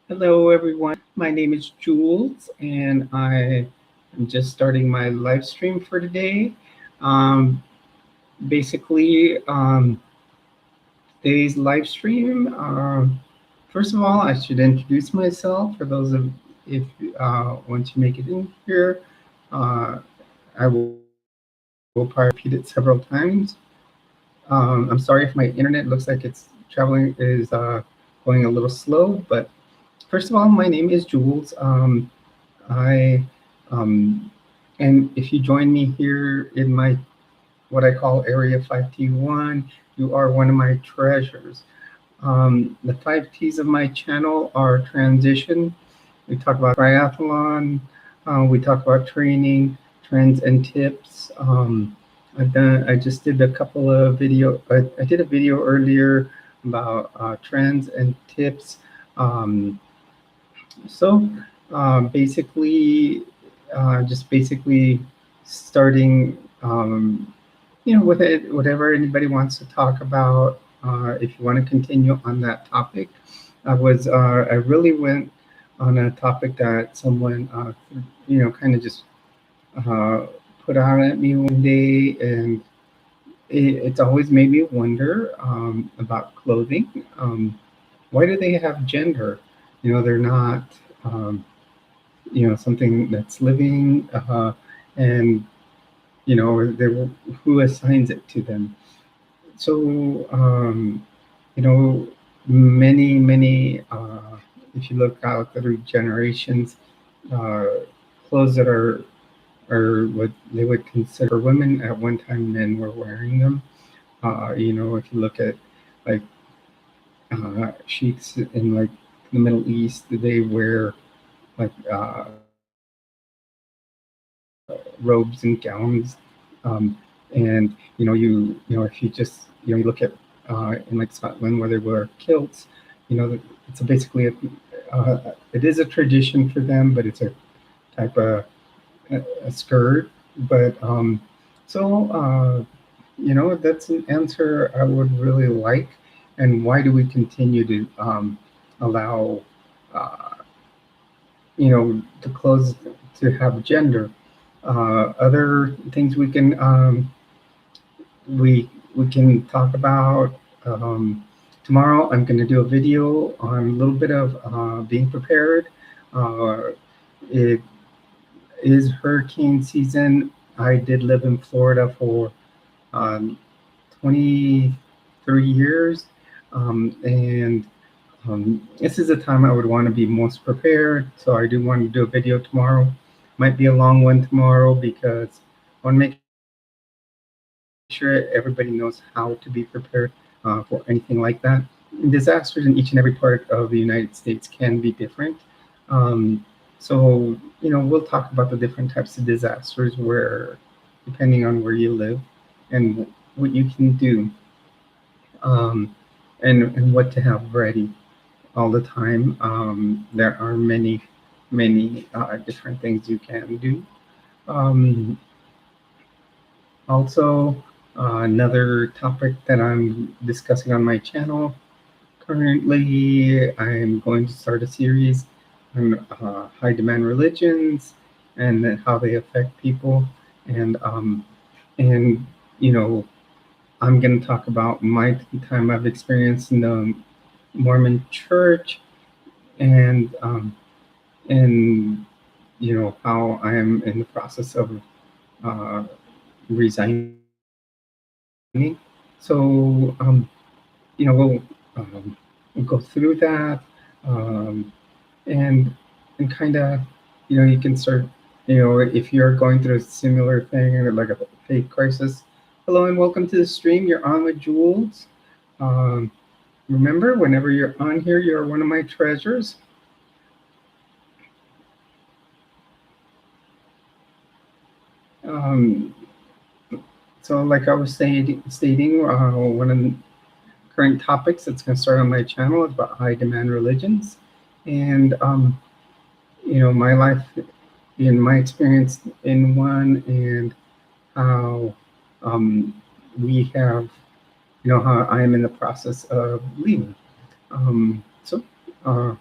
Hello, everyone. My name is Jules, and I am just starting my live stream for today. Um, basically, today's live stream. First of all, I should introduce myself for those of if once you make it in here. Uh, I will probably repeat it several times. I'm sorry if my internet looks like it's traveling is going a little slow, but first of all, my name is Jules. I and if you join me here in my what I call Area 5T1, you are one of my treasures. The five T's of my channel are transition. We talk about triathlon. We talk about training, trends, and tips. I just did a couple of video. I did a video earlier about trends and tips. Um, so just basically starting, with it, whatever anybody wants to talk about. If you want to continue on that topic, I really went on a topic that someone, kind of just uh, put out at me one day, and it's always made me wonder about clothing. Why do they have gender? They're not. Um, something that's living, and who assigns it to them. So you know many if you look out through generations, uh, clothes that are what they would consider for women at one time men were wearing them. If you look at like sheiks in like the Middle East, they wear like robes and gowns, and if you just you look at in like Scotland where they wear kilts, it's basically it is a tradition for them, but it's a type of a skirt. But that's an answer I would really like. And why do we continue to allow uh, the clothes to have gender? Other things we can talk about. Tomorrow, I'm going to do a video on a little bit of being prepared. Uh, it is hurricane season. I did live in Florida for um, 23 years, and this is a time I would want to be most prepared. So I do want to do a video tomorrow. Might be a long one tomorrow because I want to make sure everybody knows how to be prepared for anything like that. Disasters in each and every part of the United States can be different. So, we'll talk about the different types of disasters where, depending on where you live and what you can do, um, and what to have ready all the time. There are many different things you can do. Um, Also, another topic that I'm discussing on my channel currently, I'm going to start a series on high demand religions and then how they affect people. And and you know, I'm going to talk about my time I've experienced in the Mormon Church, and and how I am in the process of uh, resigning. So we'll go through that, um, and kind of you can start, if you're going through a similar thing or like a faith crisis. Hello and welcome to the stream. You're on with Jules. Um, Remember, whenever you're on here, you're one of my treasures. Um, so, like I was stating, one of the current topics that's going to start on my channel is about high demand religions, and my life, in my experience in one, and how we have, how I am in the process of leaving. So Uh,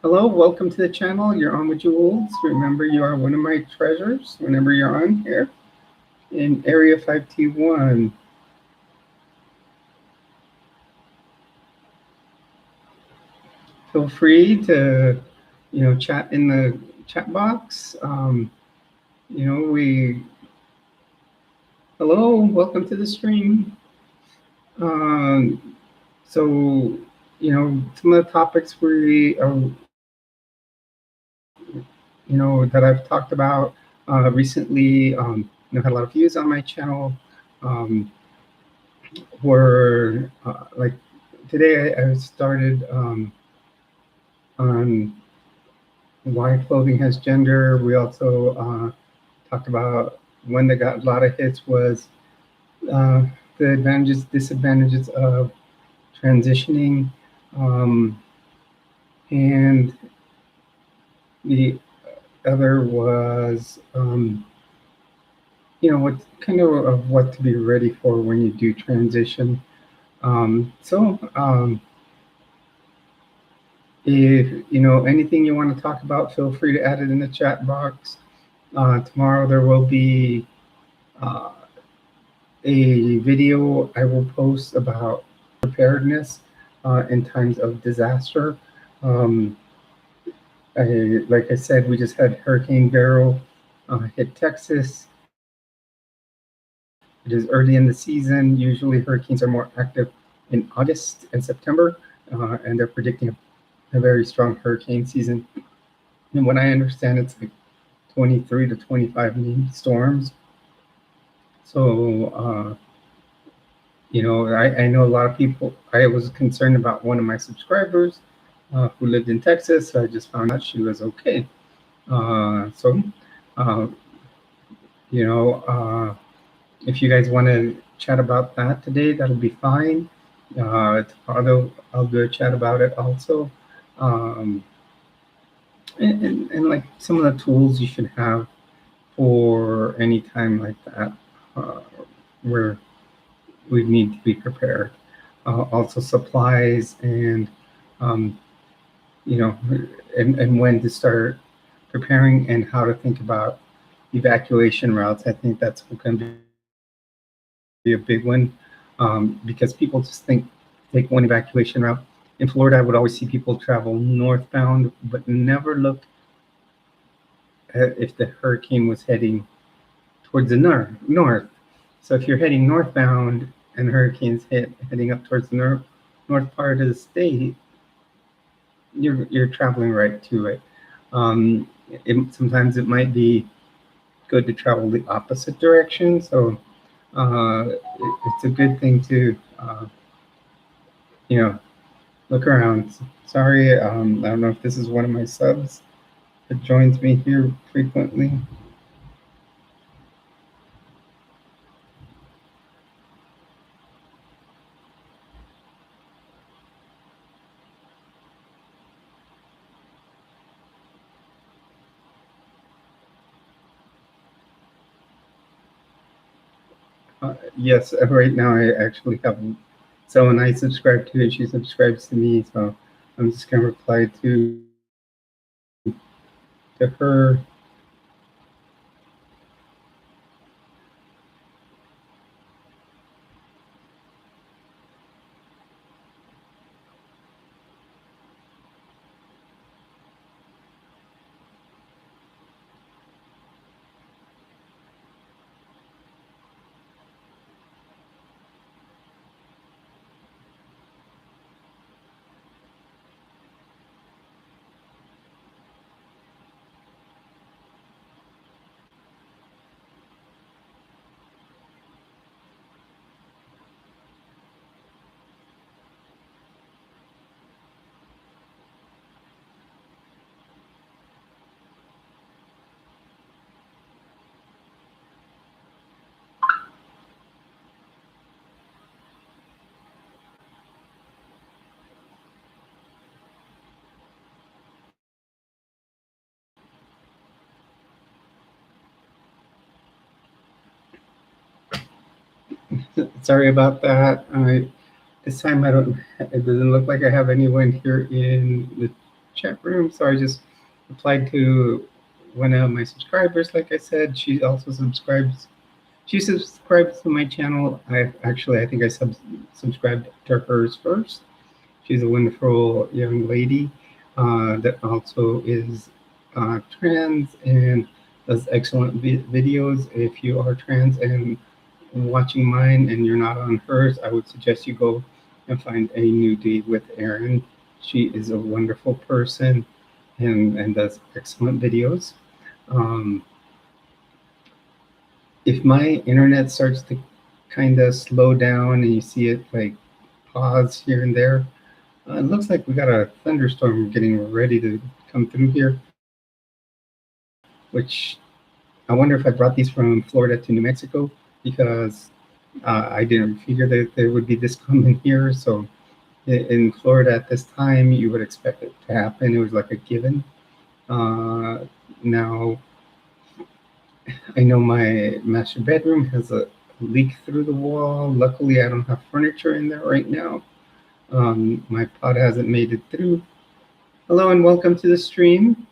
Hello, welcome to the channel. You're on with Jules. Remember, you are one of my treasures whenever you're on here in Area 5T1. Feel free to, chat in the chat box. We, hello, welcome to the stream. Um, so, some of the topics that I've talked about recently, had a lot of views on my channel. Um, were like today I started on why clothing has gender. We also talked about one that got a lot of hits was uh, the advantages, disadvantages of transitioning, um, and the other was what kind of what to be ready for when you do transition. If anything you want to talk about, feel free to add it in the chat box. Tomorrow there will be uh, a video I will post about preparedness in times of disaster. Um, like I said, we just had Hurricane Beryl hit Texas. It is early in the season. Usually hurricanes are more active in August and September, and they're predicting a very strong hurricane season. And what I understand, it's like 23 to 25 named storms. So, I know a lot of people. I was concerned about one of my subscribers who lived in Texas. So I just found out she was okay. So, uh, you know, uh, if you guys want to chat about that today, that'll be fine. Tomorrow I'll do a chat about it also. Um, and like some of the tools you should have for any time like that, uh, where we need to be prepared. Also supplies and, um, you know, and when to start preparing and how to think about evacuation routes. I think that's going to be a big one because people just take one evacuation route. In Florida, I would always see people travel northbound, but never look at if the hurricane was heading towards the north. So if you're heading northbound and hurricanes heading up towards the north part of the state, you're traveling right to it. Sometimes it might be good to travel the opposite direction. So it's a good thing to you know look around. Sorry, I don't know if this is one of my subs that joins me here frequently. Yes, right now I actually have someone I subscribe to, and she subscribes to me. So I'm just gonna reply to her. Sorry about that. This time I don't. It doesn't look like I have anyone here in the chat room, so I just replied to one of my subscribers. Like I said, she also subscribes. She subscribes to my channel. I think I subscribed to hers first. She's a wonderful young lady that also is trans and does excellent videos. If you are trans and watching mine and you're not on hers, I would suggest you go and find a new date with Erin. She is a wonderful person and does excellent videos. Um, if my internet starts to kind of slow down and you see it like pause here and there, it looks like we got a thunderstorm getting ready to come through here, which I wonder if I brought these from Florida to New Mexico because I didn't figure that there would be this coming here. So in Florida at this time, you would expect it to happen. It was like a given. Now, I know my master bedroom has a leak through the wall. Luckily, I don't have furniture in there right now. My pod hasn't made it through. Hello and welcome to the stream.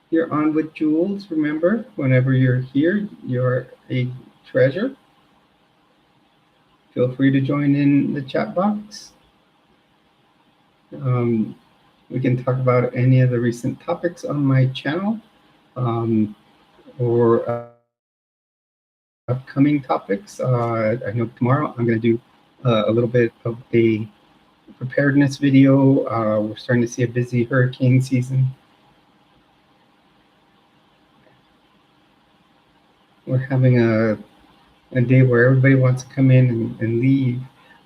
You're on with Jules. Remember, whenever you're here, you're a treasure. Feel free to join in the chat box. We can talk about any of the recent topics on my channel or upcoming topics. I know tomorrow I'm going to do a little bit of a preparedness video. We're starting to see a busy hurricane season. We're having a day where everybody wants to come in and leave,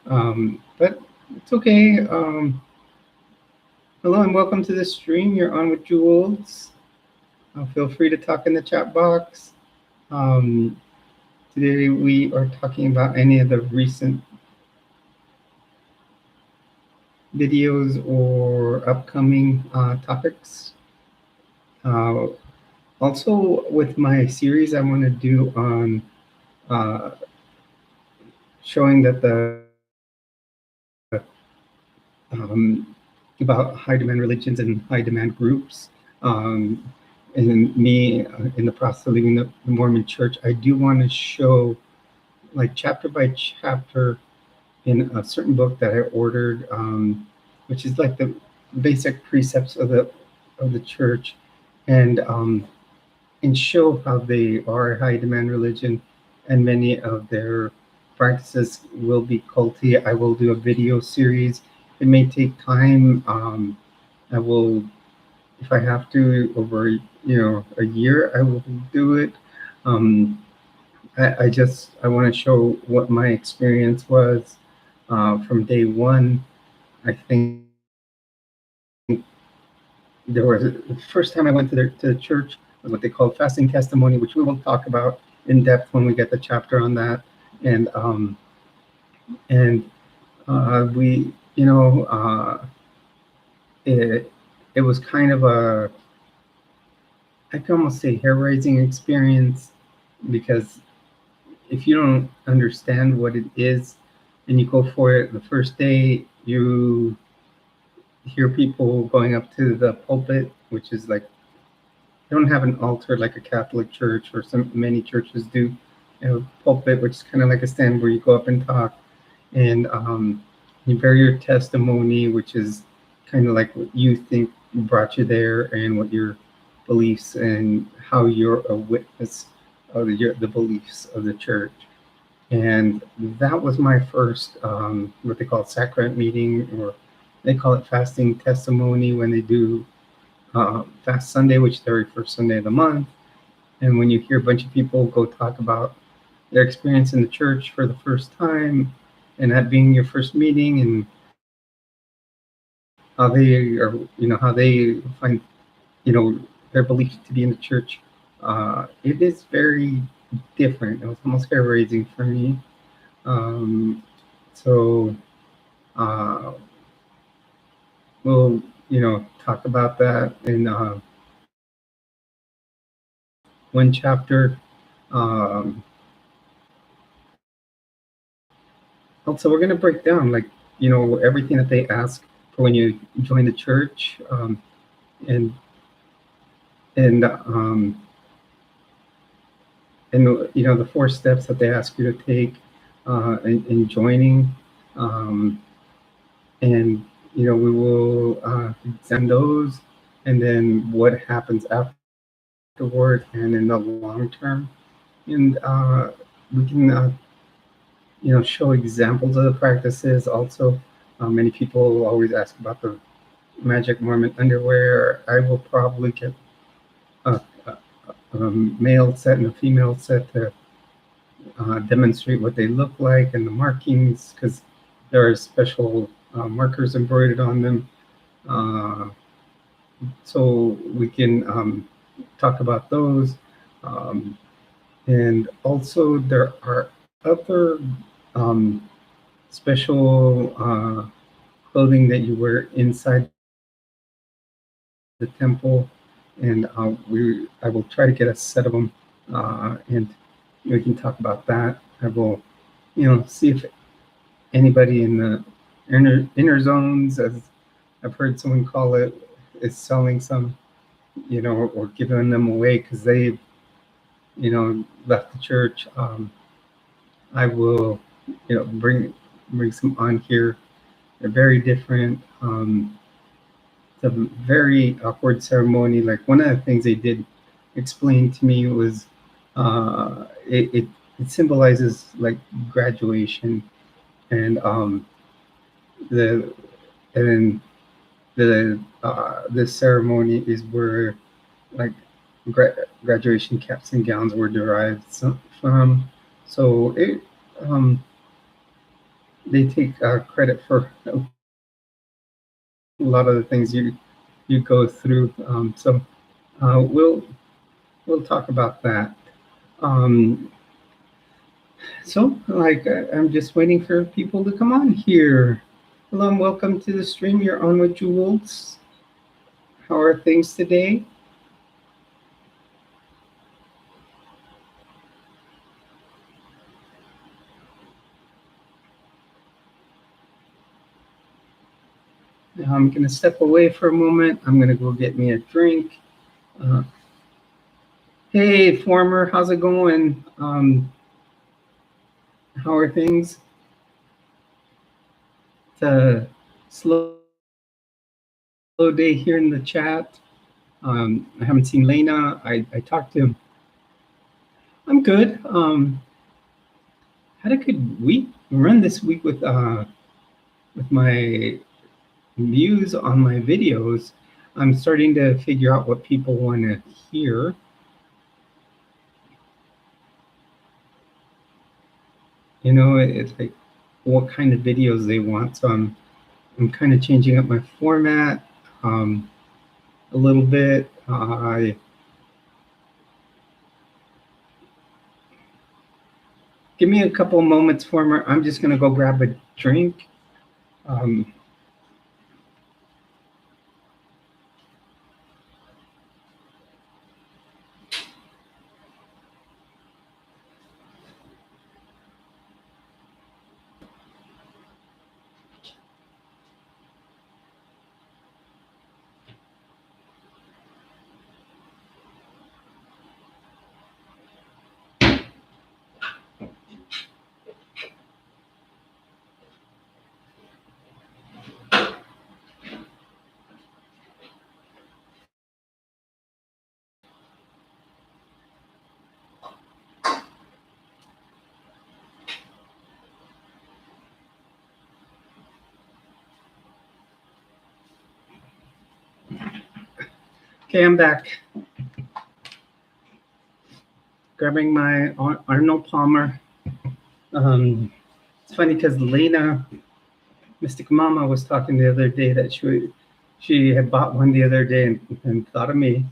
but it's okay. Hello and welcome to the stream. You're on with Jules. Feel free to talk in the chat box. Today we are talking about any of the recent videos or upcoming topics. Also, with my series, I want to do on showing that about high demand religions and high demand groups. And me in the process of leaving the Mormon church, I do want to show like chapter by chapter in a certain book that I ordered, which is like the basic precepts of the church, and show how they are a high demand religion, and many of their practices will be culty. I will do a video series. It may take time. I will, if I have to, over a year, I will do it. I want to show what my experience was from day one. I think there was the first time I went to the church was what they call fasting testimony, which we will talk about in depth when we get the chapter on that. And we, it was kind of a, I can almost say hair-raising experience, because if you don't understand what it is and you go for it the first day, you hear people going up to the pulpit, which is like, they don't have an altar like a Catholic church or many churches do. You have a pulpit, which is kind of like a stand where you go up and talk, and you bear your testimony, which is kind of like what you think brought you there and what your beliefs and how you're a witness of the beliefs of the church. And that was my first what they call sacrament meeting, or they call it fasting testimony when they do Fast Sunday, which is the very first Sunday of the month. And when you hear a bunch of people go talk about their experience in the church for the first time, and that being your first meeting, and how they are, how they find, their belief to be in the church, it is very different. It was almost hair raising for me. So we'll, talk about that in one chapter. Also, we're going to break down, like, everything that they ask for when you join the church, and and the 4 steps that they ask you to take in joining, um, and we will examine those, and then what happens afterward and in the long term, and we can show examples of the practices. Also, many people always ask about the magic Mormon underwear. I will probably get a male set and a female set to demonstrate what they look like and the markings, because there are special markers embroidered on them. Uh, so we can talk about those. Um, and also, there are other special clothing that you wear inside the temple, and I will try to get a set of them, and we can talk about that. I will, see if anybody in the inner zones, as I've heard someone call it, is selling some, or giving them away because they, left the church. I will, bring some on here. They're very different. It's a very awkward ceremony. Like, one of the things they did explain to me was it symbolizes like graduation, and the and this ceremony is where, like, graduation caps and gowns were derived from. So they take credit for a lot of the things you go through. So we'll talk about that. Um, so, like, I'm just waiting for people to come on here. Hello and welcome to the stream. You're on with Jules. How are things today? I'm going to step away for a moment. I'm going to go get me a drink. Hey, former, how's it going? How are things? It's a slow day here in the chat. I haven't seen Lena. I talked to him. I'm good. Had a good week. Run this week with my views on my videos. I'm starting to figure out what people want to hear. It's like what kind of videos they want. So I'm kind of changing up my format a little bit. Give me a couple moments, former. I'm just going to go grab a drink. Okay, I'm back. Grabbing my Arnold Palmer. It's funny because Lena, Mystic Mama, was talking the other day that she had bought one the other day and thought of me.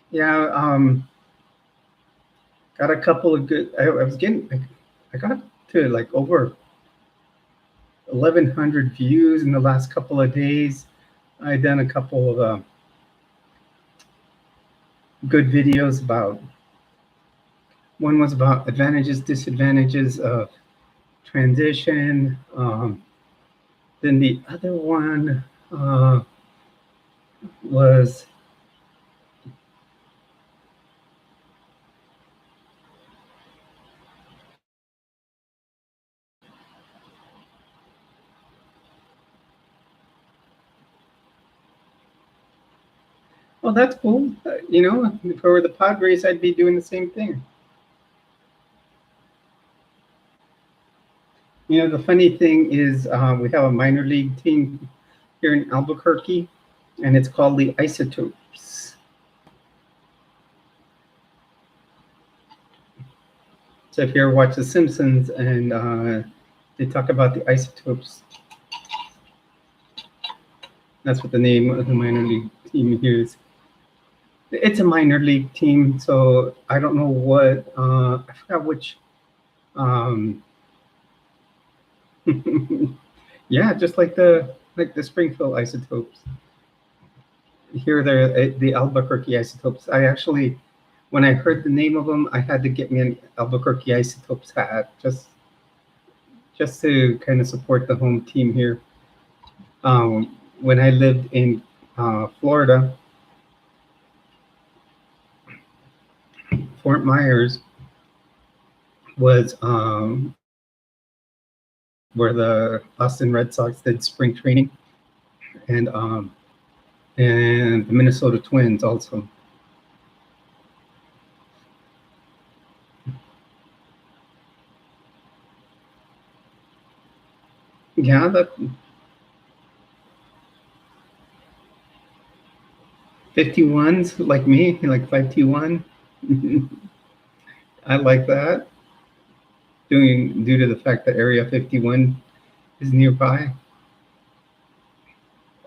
Yeah, got a couple of good. I got to like over 1,100 views in the last couple of days. I done a couple of good videos about. One was about advantages, disadvantages of transition. Then the other one was well, that's cool. You know, if I were the Padres, I'd be doing the same thing. You know, the funny thing is, we have a minor league team here in Albuquerque, and it's called the Isotopes. So if you ever watch The Simpsons and they talk about the isotopes, that's what the name of the minor league team here is. It's a minor league team, so I don't know what, I forgot which. Um, yeah, just like the Springfield Isotopes. Here they're the Albuquerque Isotopes. I actually, when I heard the name of them, I had to get me an Albuquerque Isotopes hat just to kind of support the home team here. When I lived in Florida, Fort Myers was where the Boston Red Sox did spring training, and and the Minnesota Twins also. Yeah, that 51s like me, like 521. I like that. Doing due to the fact that Area 51 is nearby.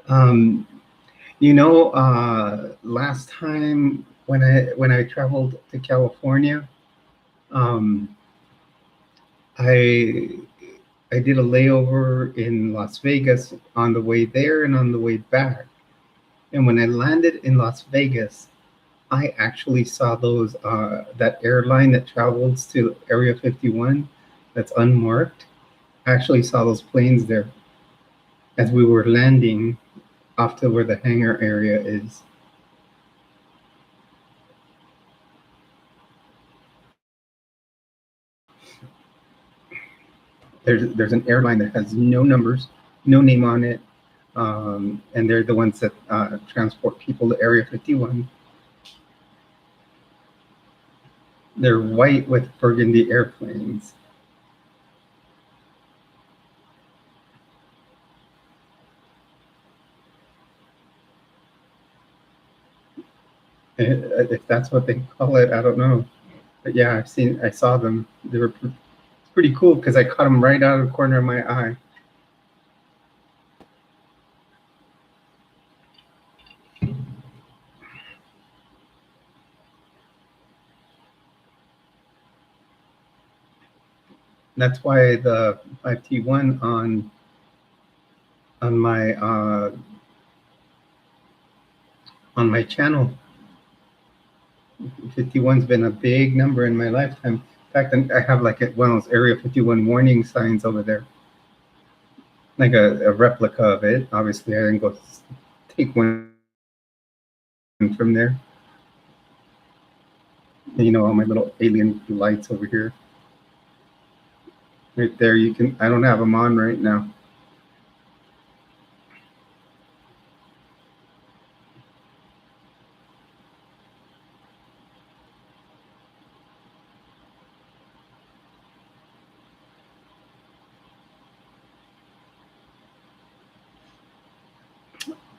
Um, you know, last time when I traveled to California, um, I I did a layover in Las Vegas on the way there and on the way back. And when I landed in Las Vegas, I actually saw those that airline that travels to Area 51 that's unmarked. I actually saw those planes there as we were landing off to where the hangar area is. There's an airline that has no numbers, no name on it, and they're the ones that transport people to Area 51. They're white with burgundy airplanes. If that's what they call it, I don't know. But yeah, I saw them. They were pretty cool because I caught them right out of the corner of my eye. That's why the 5T1 on my on my channel. 51's been a big number in my lifetime. In fact, I have like one of those Area 51 warning signs over there, like a replica of it. Obviously, I didn't go take one from there. You know, all my little alien lights over here. Right there, you can. I don't have them on right now.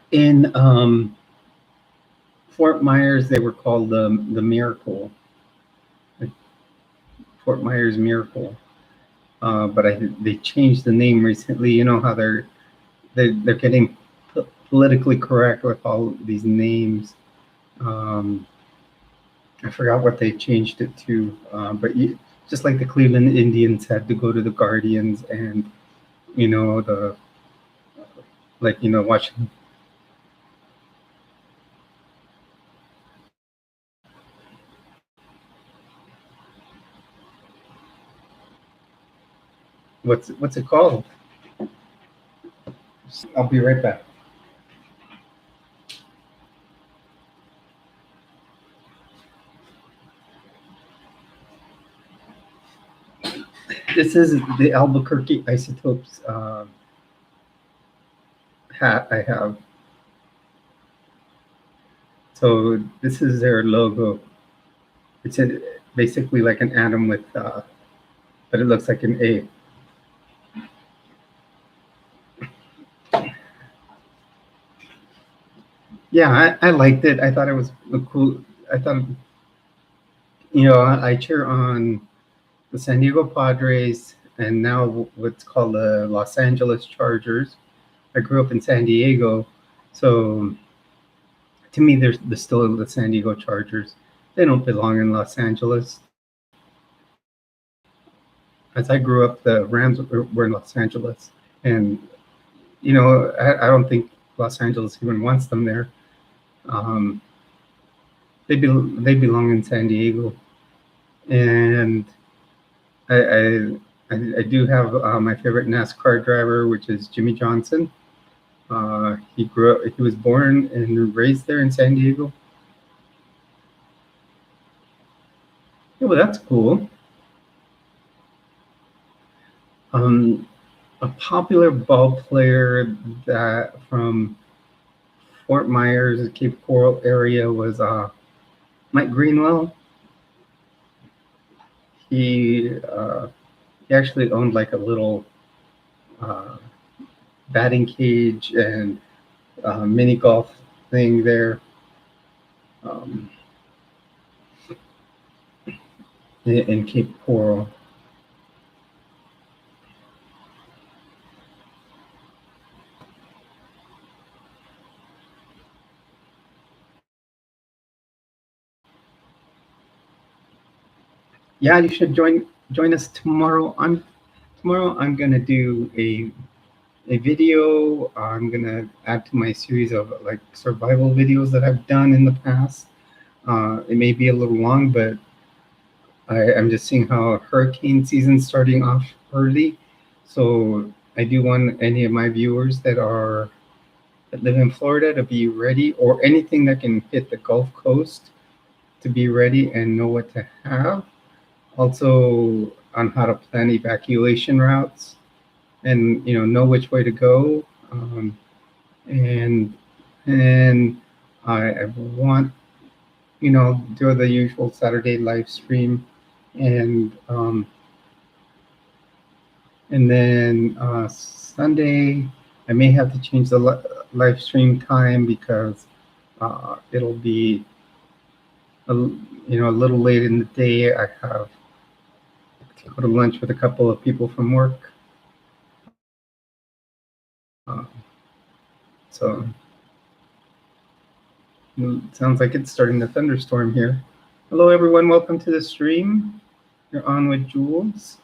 In Fort Myers, they were called the Miracle, Fort Myers Miracle. But they changed the name recently. You know how they're getting politically correct with all these names. Um, I forgot what they changed it to, but just like the Cleveland Indians had to go to the Guardians, and you know the like Washington What's it called? I'll be right back. This is the Albuquerque Isotopes hat I have. So this is their logo. It's basically like an atom with, but it looks like an A. Yeah, I liked it. I thought it was a cool. I thought, I cheer on the San Diego Padres and now what's called the Los Angeles Chargers. I grew up in San Diego, so to me, they're still the San Diego Chargers. They don't belong in Los Angeles. As I grew up, the Rams were in Los Angeles, and I don't think Los Angeles even wants them there. Um, they belong in San Diego, and I do have my favorite NASCAR driver, which is Jimmy Johnson. He was born and raised there in San Diego. Yeah, well, that's cool. A popular ball player that from Fort Myers, Cape Coral area was Mike Greenwell. He actually owned like a little batting cage and mini golf thing there in Cape Coral. Yeah, you should join us tomorrow. I'm gonna do a video. I'm gonna add to my series of like survival videos that I've done in the past. It may be a little long, but I'm just seeing how hurricane season's starting off early. So I do want any of my viewers that live in Florida to be ready, or anything that can hit the Gulf Coast to be ready and know what to have. Also on how to plan evacuation routes and know which way to go. And I want do the usual Saturday live stream, and then Sunday I may have to change the live stream time because it'll be a little late in the day. I have to go to lunch with a couple of people from work. So it sounds like it's starting to thunderstorm here. Hello, everyone. Welcome to the stream. You're on with Jules.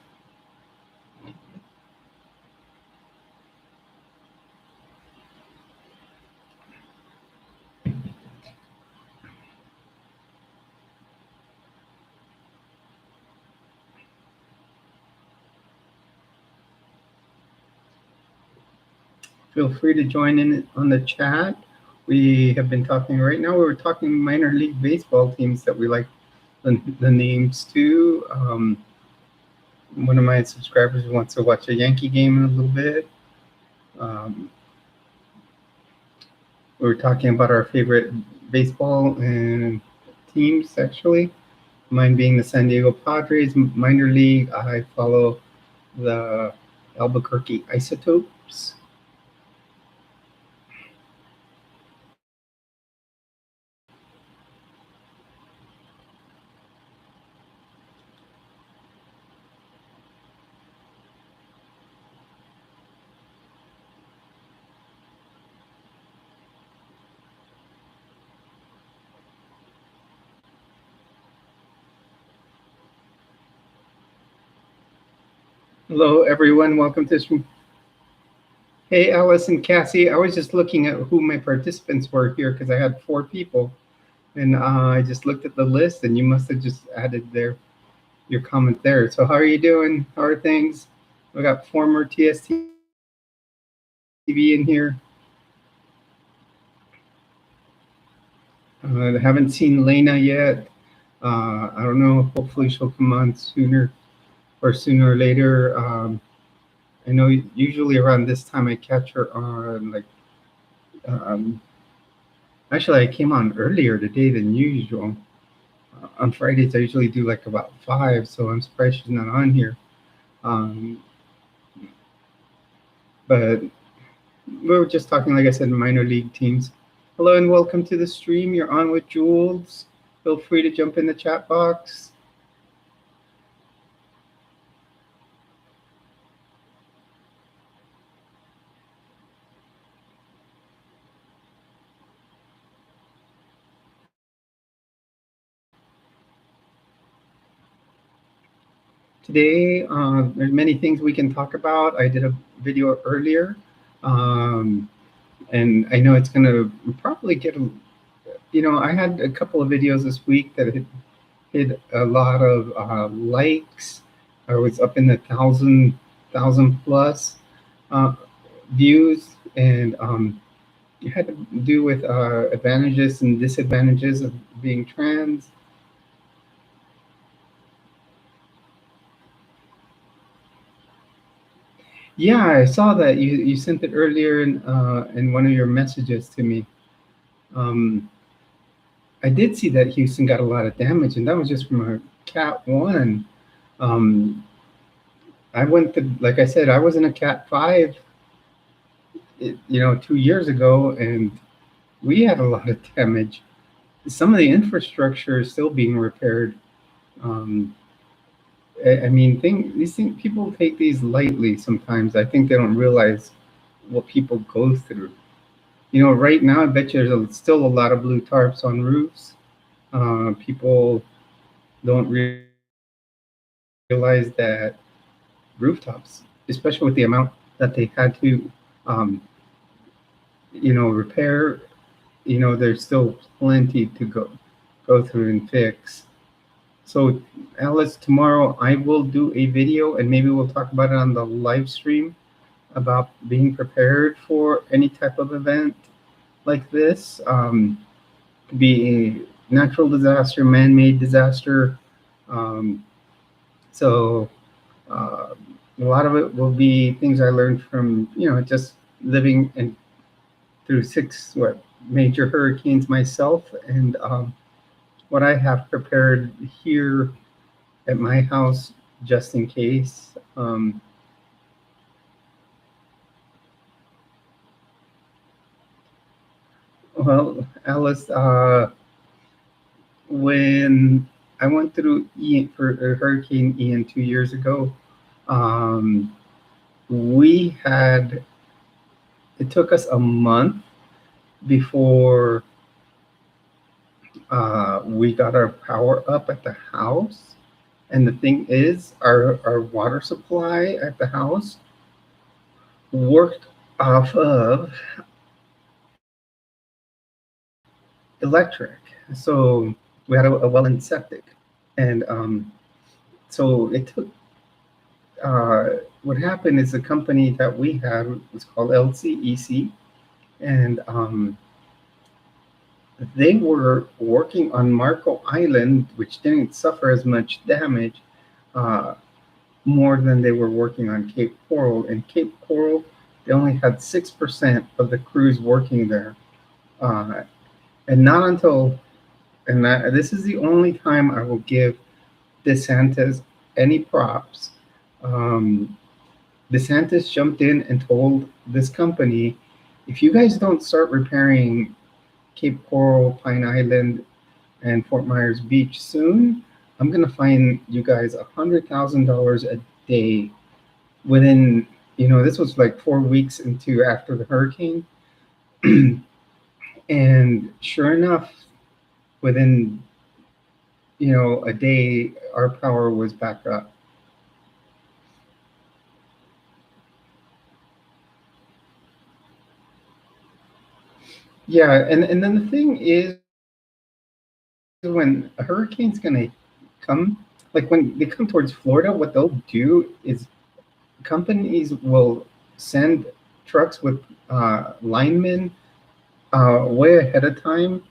Feel free to join in on the chat. We have been talking right now. We're talking minor league baseball teams that we like the names to. One of my subscribers wants to watch a Yankee game in a little bit. We were talking about our favorite baseball and teams, actually. Mine being the San Diego Padres. Minor league, I follow the Albuquerque Isotopes. Hello, everyone. Welcome to stream. Hey, Alice and Cassie. I was just looking at who my participants were here because I had 4 people, and I just looked at the list, and you must have just added your comment there. So how are you doing? How are things? We got former TSTV in here. I haven't seen Lena yet. I don't know. Hopefully, she'll come on sooner or later. I know usually around this time I catch her on like. Um, Actually, I came on earlier today than usual. On Fridays, I usually do like about 5, so I'm surprised she's not on here. Um, but we were just talking, like I said, minor league teams. Hello and welcome to the stream. You're on with Jules. Feel free to jump in the chat box. Today, there's many things we can talk about. I did a video earlier, um, and I know it's going to probably get, I had a couple of videos this week that hit a lot of likes. I was up in the thousand plus uh, views, and it had to do with advantages and disadvantages of being trans. Yeah, I saw that you sent it earlier in one of your messages to me. Um, I did see that Houston got a lot of damage, and that was just from a Cat 1. Um, I went to, like I said, I was in a Cat 5, 2 years ago, and we had a lot of damage. Some of the infrastructure is still being repaired. Um, I mean, these things, people take these lightly sometimes. I think they don't realize what people go through. Right now, I bet you there's still a lot of blue tarps on roofs. People don't realize that rooftops, especially with the amount that they had to, um, repair, there's still plenty to go through and fix. So, Alice, tomorrow I will do a video and maybe we'll talk about it on the live stream about being prepared for any type of event like this. Could be a natural disaster, man-made disaster. Um, so a lot of it will be things I learned from, just living through 6 major hurricanes myself, and what I have prepared here at my house just in case. Well, Alice, when I went through Hurricane Ian 2 years ago, um, we had, it took us a month before we got our power up at the house. And the thing is, our water supply at the house worked off of electric. So we had a well and septic. And so it took, what happened is the company that we had was called LCEC. And they were working on Marco Island, which didn't suffer as much damage, uh, more than they were working on Cape Coral. And Cape Coral, they only had 6% of the crews working there. Uh, and not until, this is the only time I will give DeSantis any props. DeSantis jumped in and told this company, if you guys don't start repairing Cape Coral, Pine Island, and Fort Myers Beach soon, I'm going to fine you guys $100,000 a day within, this was like 4 weeks after the hurricane. And sure enough, within, a day, our power was back up. Yeah, and then the thing is, when a hurricane's going to come, like when they come towards Florida, what they'll do is companies will send trucks with linemen way ahead of time,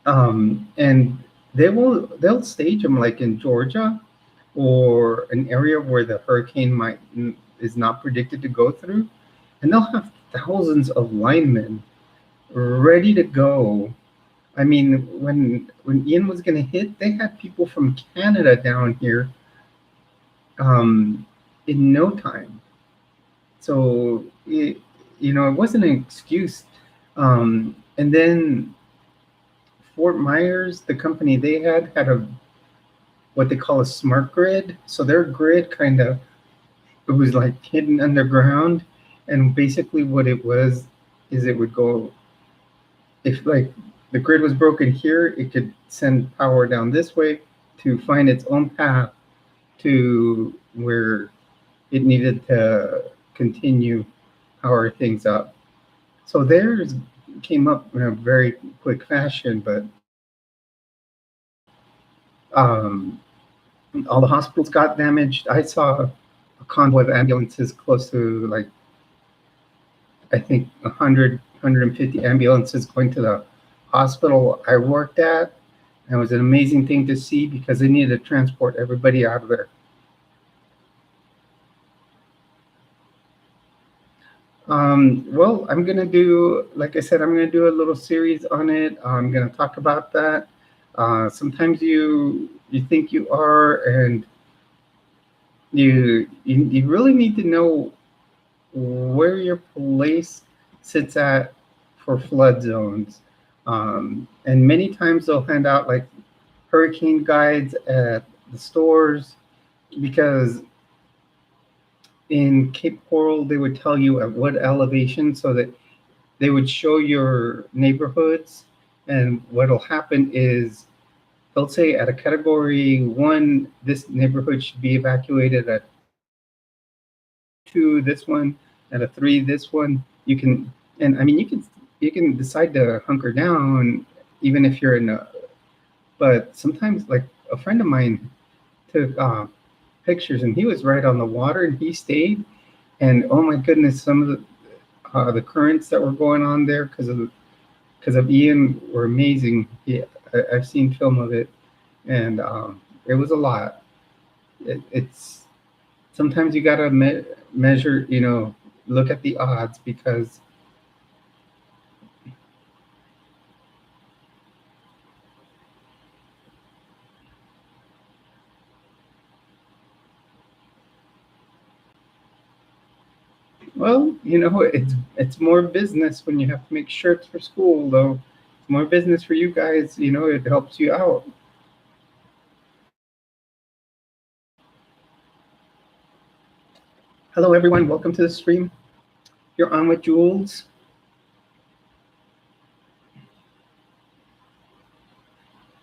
and they'll stage them like in Georgia or an area where the hurricane might is not predicted to go through, and they'll have thousands of linemen ready to go. I mean, when Ian was going to hit, they had people from Canada down here in no time. So it wasn't an excuse. And then Fort Myers, the company they had a what they call a smart grid. So their grid kind of it was like hidden underground, and basically what it was is it would go if like the grid was broken here, it could send power down this way to find its own path to where it needed to continue power things up. So theirs came up in a very quick fashion, but um, all the hospitals got damaged. I saw a convoy of ambulances close to like I think 100, 150 ambulances going to the hospital I worked at. And it was an amazing thing to see because they needed to transport everybody out of there. Well, I'm going to do, like I said, I'm going to do a little series on it. I'm going to talk about that. Sometimes you think you are, and you really need to know where your place sits at for flood zones. And many times they'll hand out like hurricane guides at the stores because in Cape Coral, they would tell you at what elevation so that they would show your neighborhoods. And what'll happen is they'll say at a category 1, this neighborhood should be evacuated, at 2, this one, at a 3, this one. You can, and I mean, you can decide to hunker down even if you're in a, but sometimes like a friend of mine took pictures and he was right on the water and he stayed, and oh my goodness, some of the currents that were going on there because of Ian were amazing. I've seen film of it, and it was a lot. It's sometimes you gotta measure, look at the odds because well, it's more business when you have to make shirts for school, though. It's more business for you guys. It helps you out. Hello, everyone. Welcome to the stream. You're on with Jules.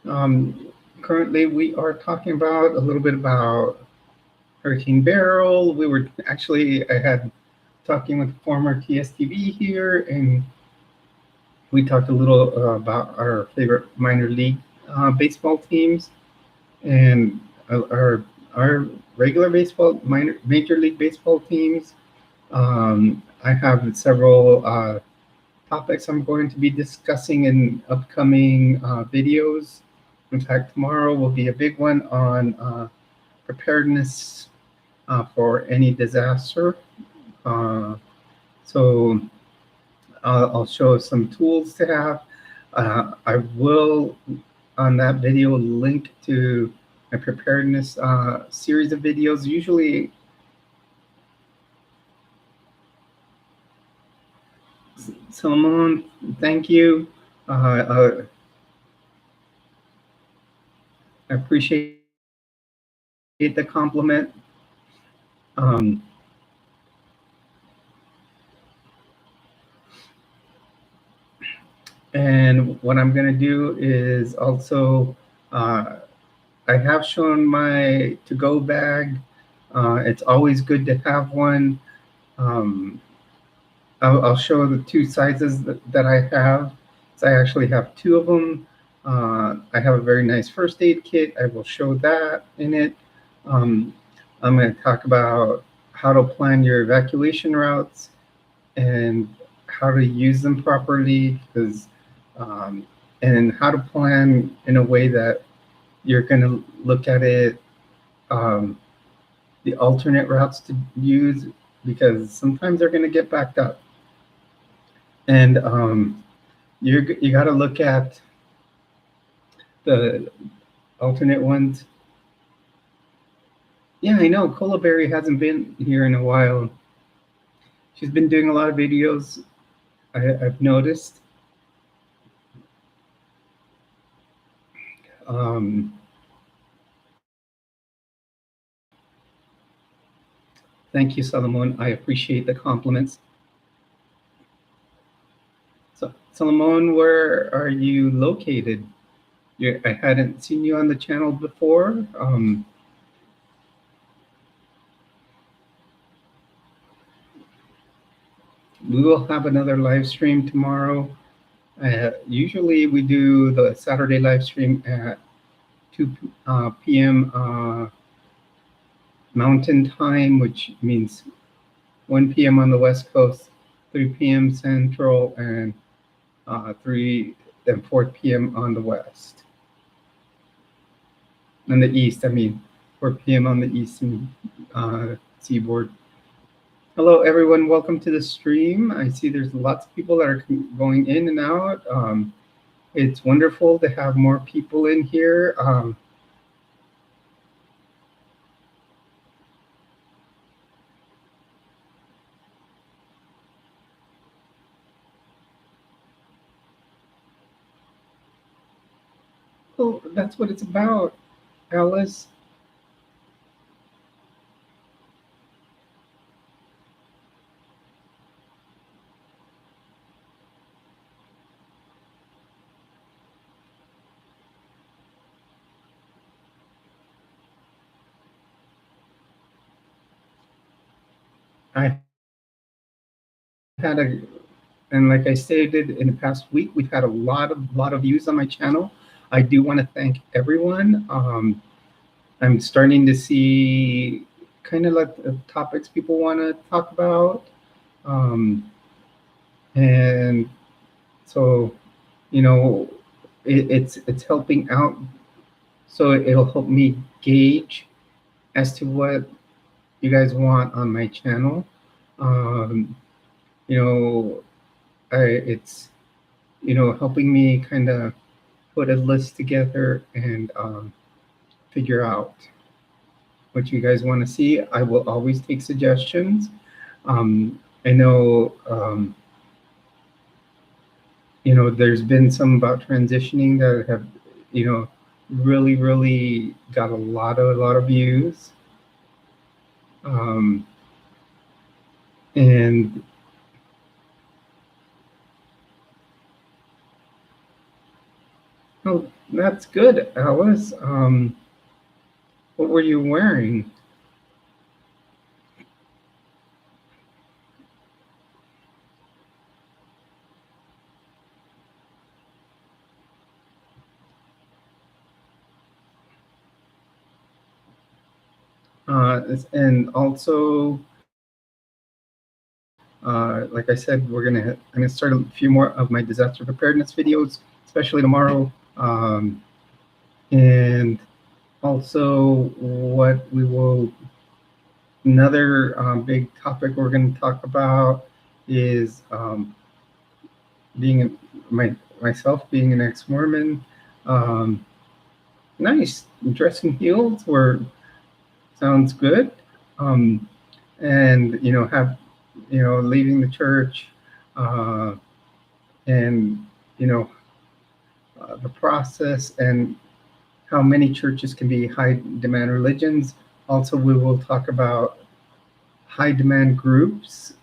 Currently, we are talking about a little bit about Hurricane Beryl. I had talking with former TSTV here, and we talked a little about our favorite minor league baseball teams and our regular baseball, major league baseball teams. I have several topics I'm going to be discussing in upcoming videos. In fact, tomorrow will be a big one on preparedness for any disaster. So I'll show some tools to have. I will, on that video, link to my preparedness series of videos. Usually, Solomon, thank you. I appreciate the compliment. And what I'm going to do is also, I have shown my to-go bag. It's always good to have one. I'll show the two sizes that I have. So I actually have two of them. I have a very nice first aid kit. I will show that in it. I'm going to talk about how to plan your evacuation routes and how to use them properly, because and how to plan in a way that you're going to look at it, um, the alternate routes to use, because sometimes they're going to get backed up, and you got to look at the alternate ones. Yeah, I know Cola Berry hasn't been here in a while. She's been doing a lot of videos. I've noticed. Um, Thank you, Solomon. I appreciate the compliments. So, Solomon, where are you located? I hadn't seen you on the channel before. We will have another live stream tomorrow. Usually we do the Saturday live stream at 2 p.m. Mountain Time, which means 1 p.m. on the West Coast, 3 p.m. Central, and 3 and 4 p.m. on the West. On the East, I mean, 4 p.m. on the Eastern seaboard. Hello, everyone. Welcome to the stream. I see there's lots of people that are going in and out. It's wonderful to have more people in here. Well, that's what it's about, Alice. I had a, and like I stated in the past week, we've had a lot of views on my channel. I do want to thank everyone. I'm starting to see kind of like the topics people want to talk about, and so it's helping out. So it'll help me gauge as to what you guys want on my channel. Um, you know, it's helping me kind of put a list together and figure out what you guys want to see. I will always take suggestions. I know, there's been some about transitioning that have, really got a lot of views. And oh, that's good, Alice. What were you wearing? And also, like I said, I'm gonna start a few more of my disaster preparedness videos, especially tomorrow. And also, another big topic we're going to talk about is myself being an ex-Mormon. Nice, dressing heels sounds good. And leaving the church, and the process and how many churches can be high demand religions. Also, we will talk about high demand groups.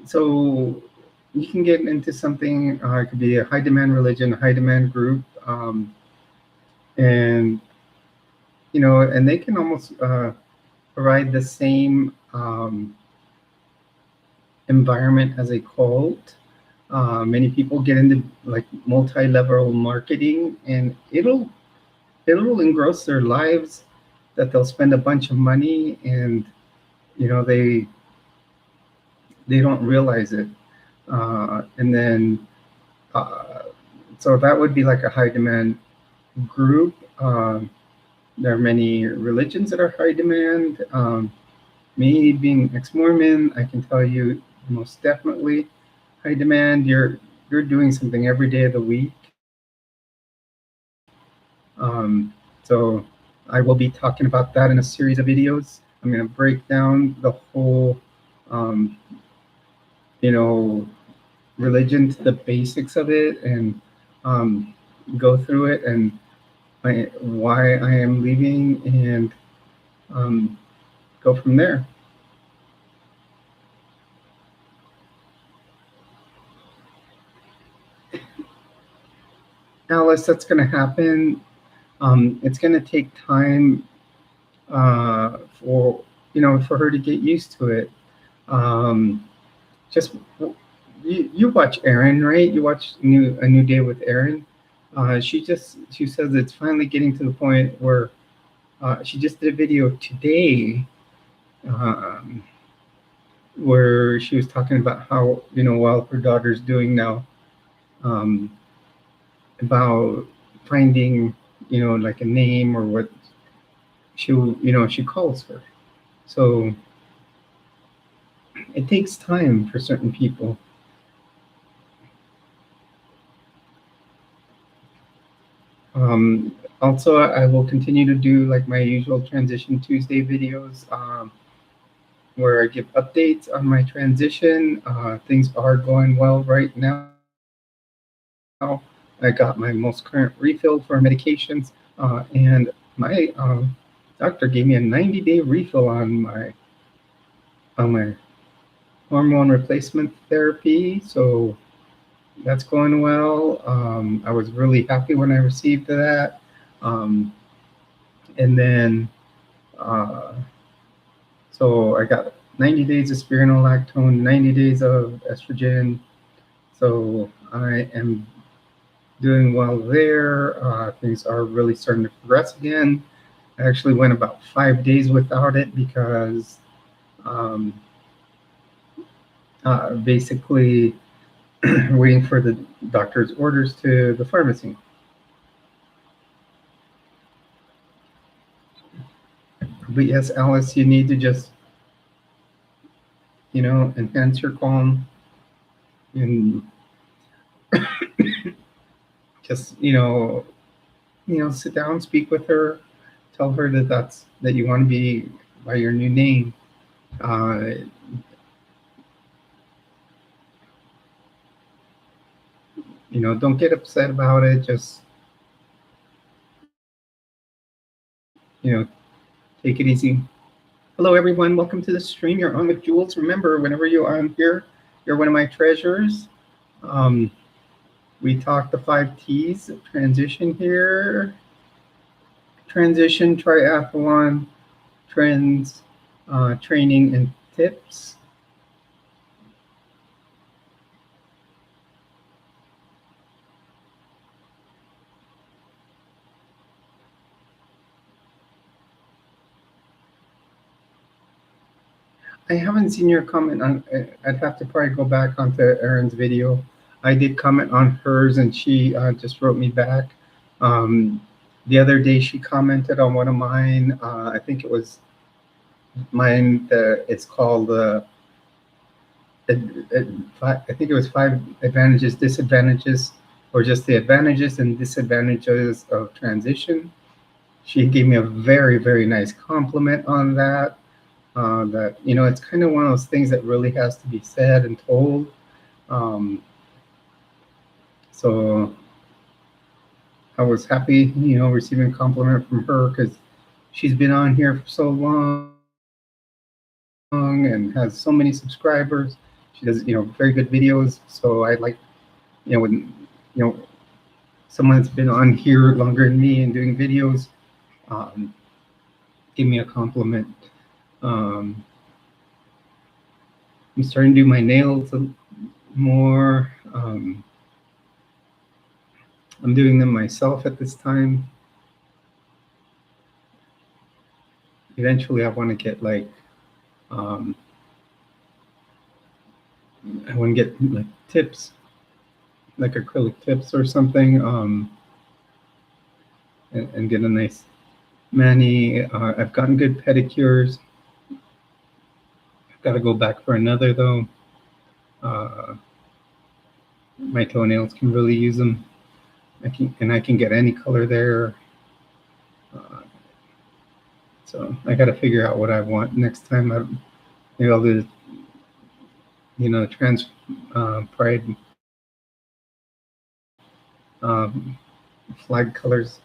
So you can get into something, it could be a high demand religion, a high demand group, and they can almost provide the same environment as a cult. Many people get into like multi-level marketing, and it'll engross their lives. that they'll spend a bunch of money and they don't realize it, and then uh, so that would be like a high demand group. There are many religions that are high demand. Me being ex-Mormon, I can tell you most definitely high demand. You're doing something every day of the week. So I will be talking about that in a series of videos. I'm going to break down the whole, um, you know, religion to the basics of it, and go through it, and why I am leaving, and go from there. Alice, that's going to happen. It's going to take time for for her to get used to it. Just you watch Erin, right? You watch A New Day with Erin. She says it's finally getting to the point where she just did a video today, um, where she was talking about how well her daughter's doing now, um, about finding like a name or what she calls her. So it takes time for certain people. Also, I will continue to do like my usual Transition Tuesday videos, where I give updates on my transition. Things are going well right now. I got my most current refill for medications, and my doctor gave me a 90-day refill on my hormone replacement therapy. So that's going well. I was really happy when I received that. Um, and then, uh, so I got 90 days of spironolactone, 90 days of estrogen. So I am doing well there. Things are really starting to progress again. I actually went about 5 days without it because um, basically waiting for the doctor's orders to the pharmacy. But yes, Alice, you need to just, enhance your calm and just, sit down, speak with her, tell her that you want to be by your new name. Uh, don't get upset about it. Just, take it easy. Hello, everyone. Welcome to the stream. You're on with Jules. Remember, whenever you're on here, you're one of my treasures. Um, we talked the 5 T's of transition here. Transition, triathlon, trends, training, and tips. I haven't seen your comment on. I'd have to probably go back onto Erin's video. I did comment on hers, and she just wrote me back. The other day, she commented on one of mine. I think it was mine. It's called. I think it was 5 advantages, disadvantages, or just the advantages and disadvantages of transition. She gave me a very, very nice compliment on that. That it's kind of one of those things that really has to be said and told. Um, so I was happy, receiving a compliment from her because she's been on here for so long and has so many subscribers. She does, very good videos. So I like, when someone that's been on here longer than me and doing videos, um, give me a compliment. I'm starting to do my nails more. I'm doing them myself at this time. eventually I want to get like I want to get like tips, like acrylic tips or something, and get a nice mani. I've gotten good pedicures. I've got to go back for another though. Uh, my toenails can really use them. I can get any color there. Uh, so I got to figure out what I want next time. Maybe I'll do, trans pride um, flag colors.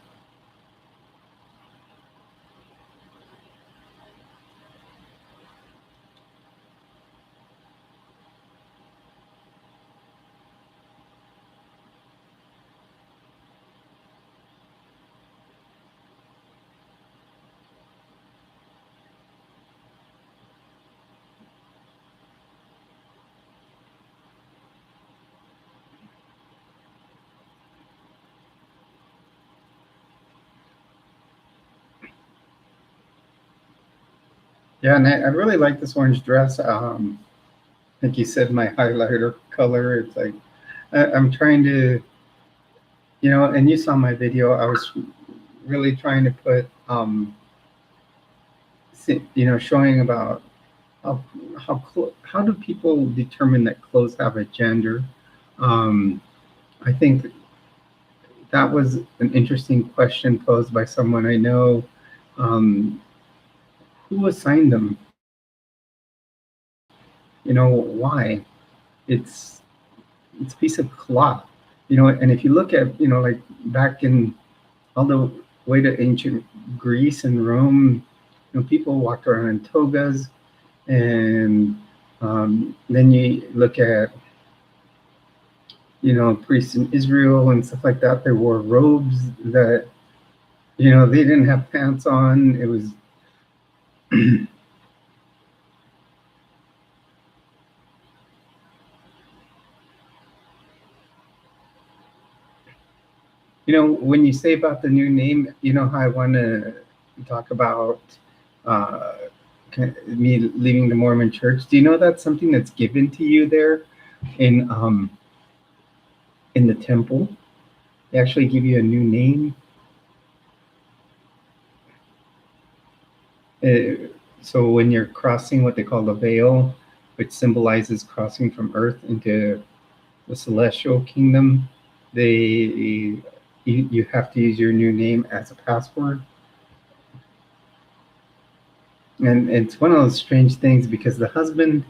Yeah, and I really like this orange dress. Like you said, my highlighter color. It's like I'm trying to, and you saw my video. I was really trying to put, showing about how how do people determine that clothes have a gender. Um, I think that was an interesting question posed by someone I know. Um, who assigned them? Why? It's it's a piece of cloth, and if you look at, like back in all the way to ancient Greece and Rome, people walked around in togas, and then you look at, priests in Israel and stuff like that. They wore robes that, they didn't have pants on. It was, when you say about the new name, how I want to talk about uh, me leaving the Mormon church. Do you know that's something that's given to you there in the temple? They actually give you a new name. So when you're crossing what they call the veil, which symbolizes crossing from earth into the celestial kingdom, you have to use your new name as a password. And it's one of those strange things because the husband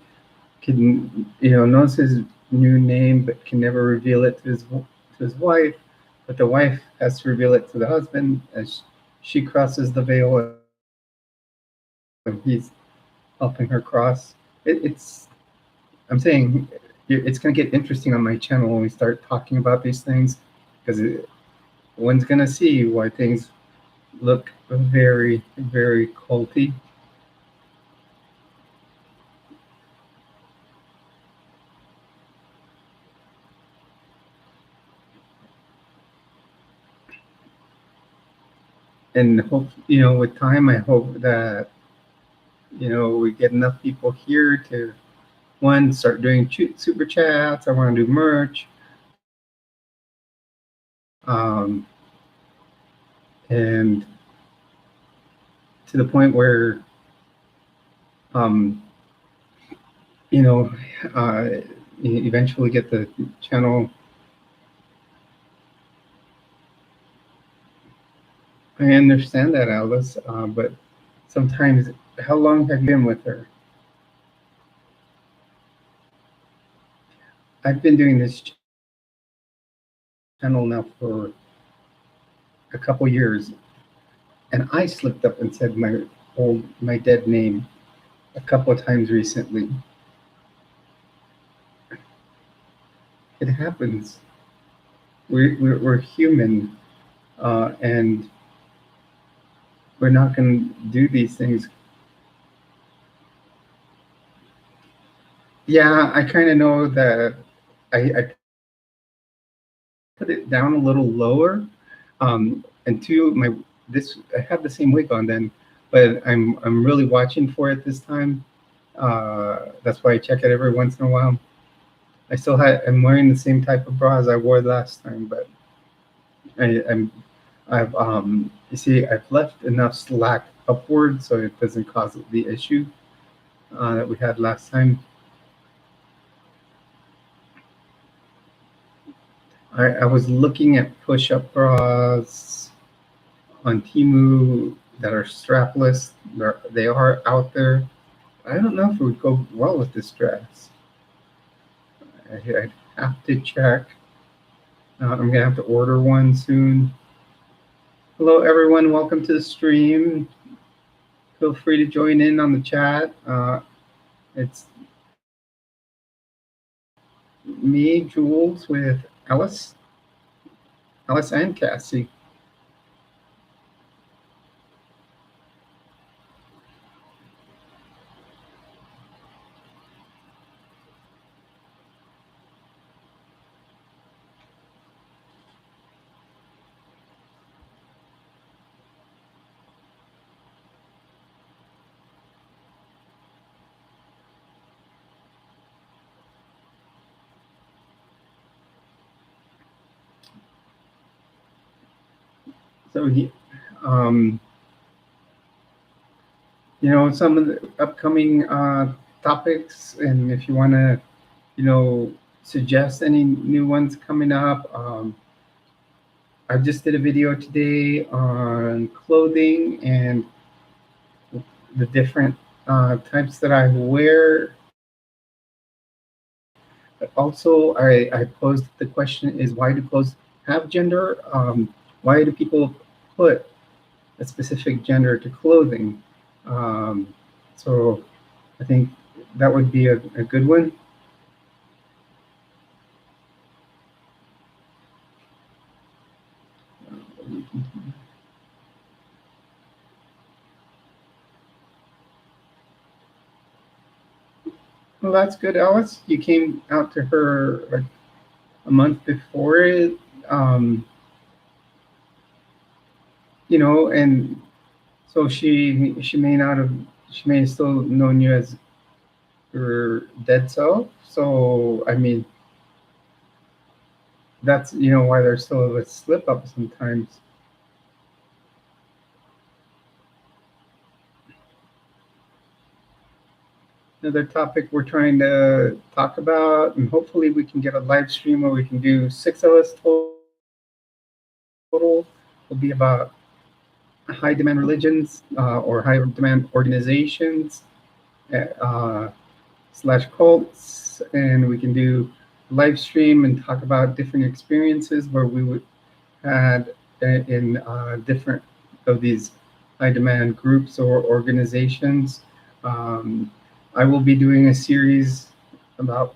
can, knows his new name but can never reveal it to his wife, but the wife has to reveal it to the husband as she crosses the veil and he's helping her cross. It's I'm saying it's going to get interesting on my channel when we start talking about these things, because one's going to see why things look very, very culty. And hope, with time, I hope that, we get enough people here to, one, start doing super chats. I want to do merch. Um, and to the point where, um, you know, uh, eventually get the channel. I understand that, Alice, but sometimes, how long have you been with her? I've been doing this channel now for a couple years, and I slipped up and said my dead name a couple of times recently. It happens. We're human, and we're not going to do these things. Yeah, I kind of know that I put it down a little lower. And two, I have the same wig on then, but I'm really watching for it this time. That's why I check it every once in a while. I'm wearing the same type of bra as I wore last time, but I'm I've you see I've left enough slack upward so it doesn't cause the issue that we had last time. I was looking at push-up bras on Temu that are strapless. They are out there. I don't know if it would go well with this dress. I'd have to check. I'm gonna have to order one soon. Hello, everyone. Welcome to the stream. Feel free to join in on the chat. It's me, Jules, with Alice and Cassie. So some of the upcoming topics, and if you want to, suggest any new ones coming up. I just did a video today on clothing and the different types that I wear. But also, I posed the question is, why do clothes have gender? Why do people put a specific gender to clothing? So I think that would be a good one. Well, that's good, Alice. You came out to her like a month before it, and so she may have still known you as your dead self. So I mean, that's why there's still a slip up sometimes. Another topic we're trying to talk about, and hopefully we can get a live stream where we can do 6 of us total. Will be about high demand religions or high demand organizations / cults, and we can do live stream and talk about different experiences where we would had in different of these high demand groups or organizations. I will be doing a series about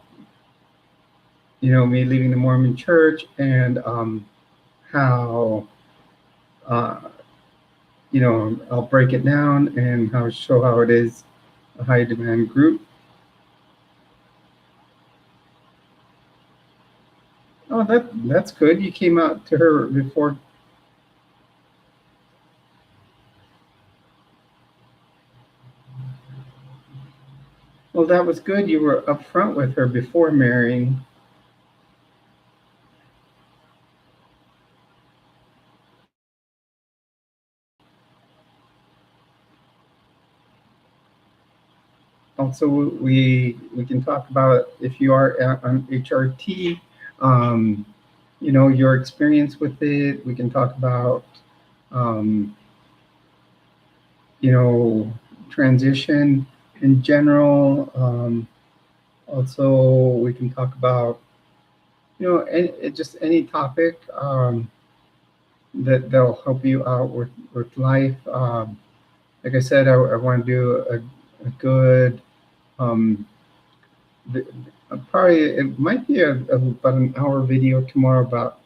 me leaving the Mormon Church and how I'll break it down and show how it is a high demand group. Oh, that's good. You came out to her before. Well, that was good. You were upfront with her before marrying. Also, we can talk about if you are on HRT, your experience with it. We can talk about, transition in general. Also, we can talk about, just any topic that'll help you out with life. Like I said, I want to do a good, probably it might be about an hour video tomorrow about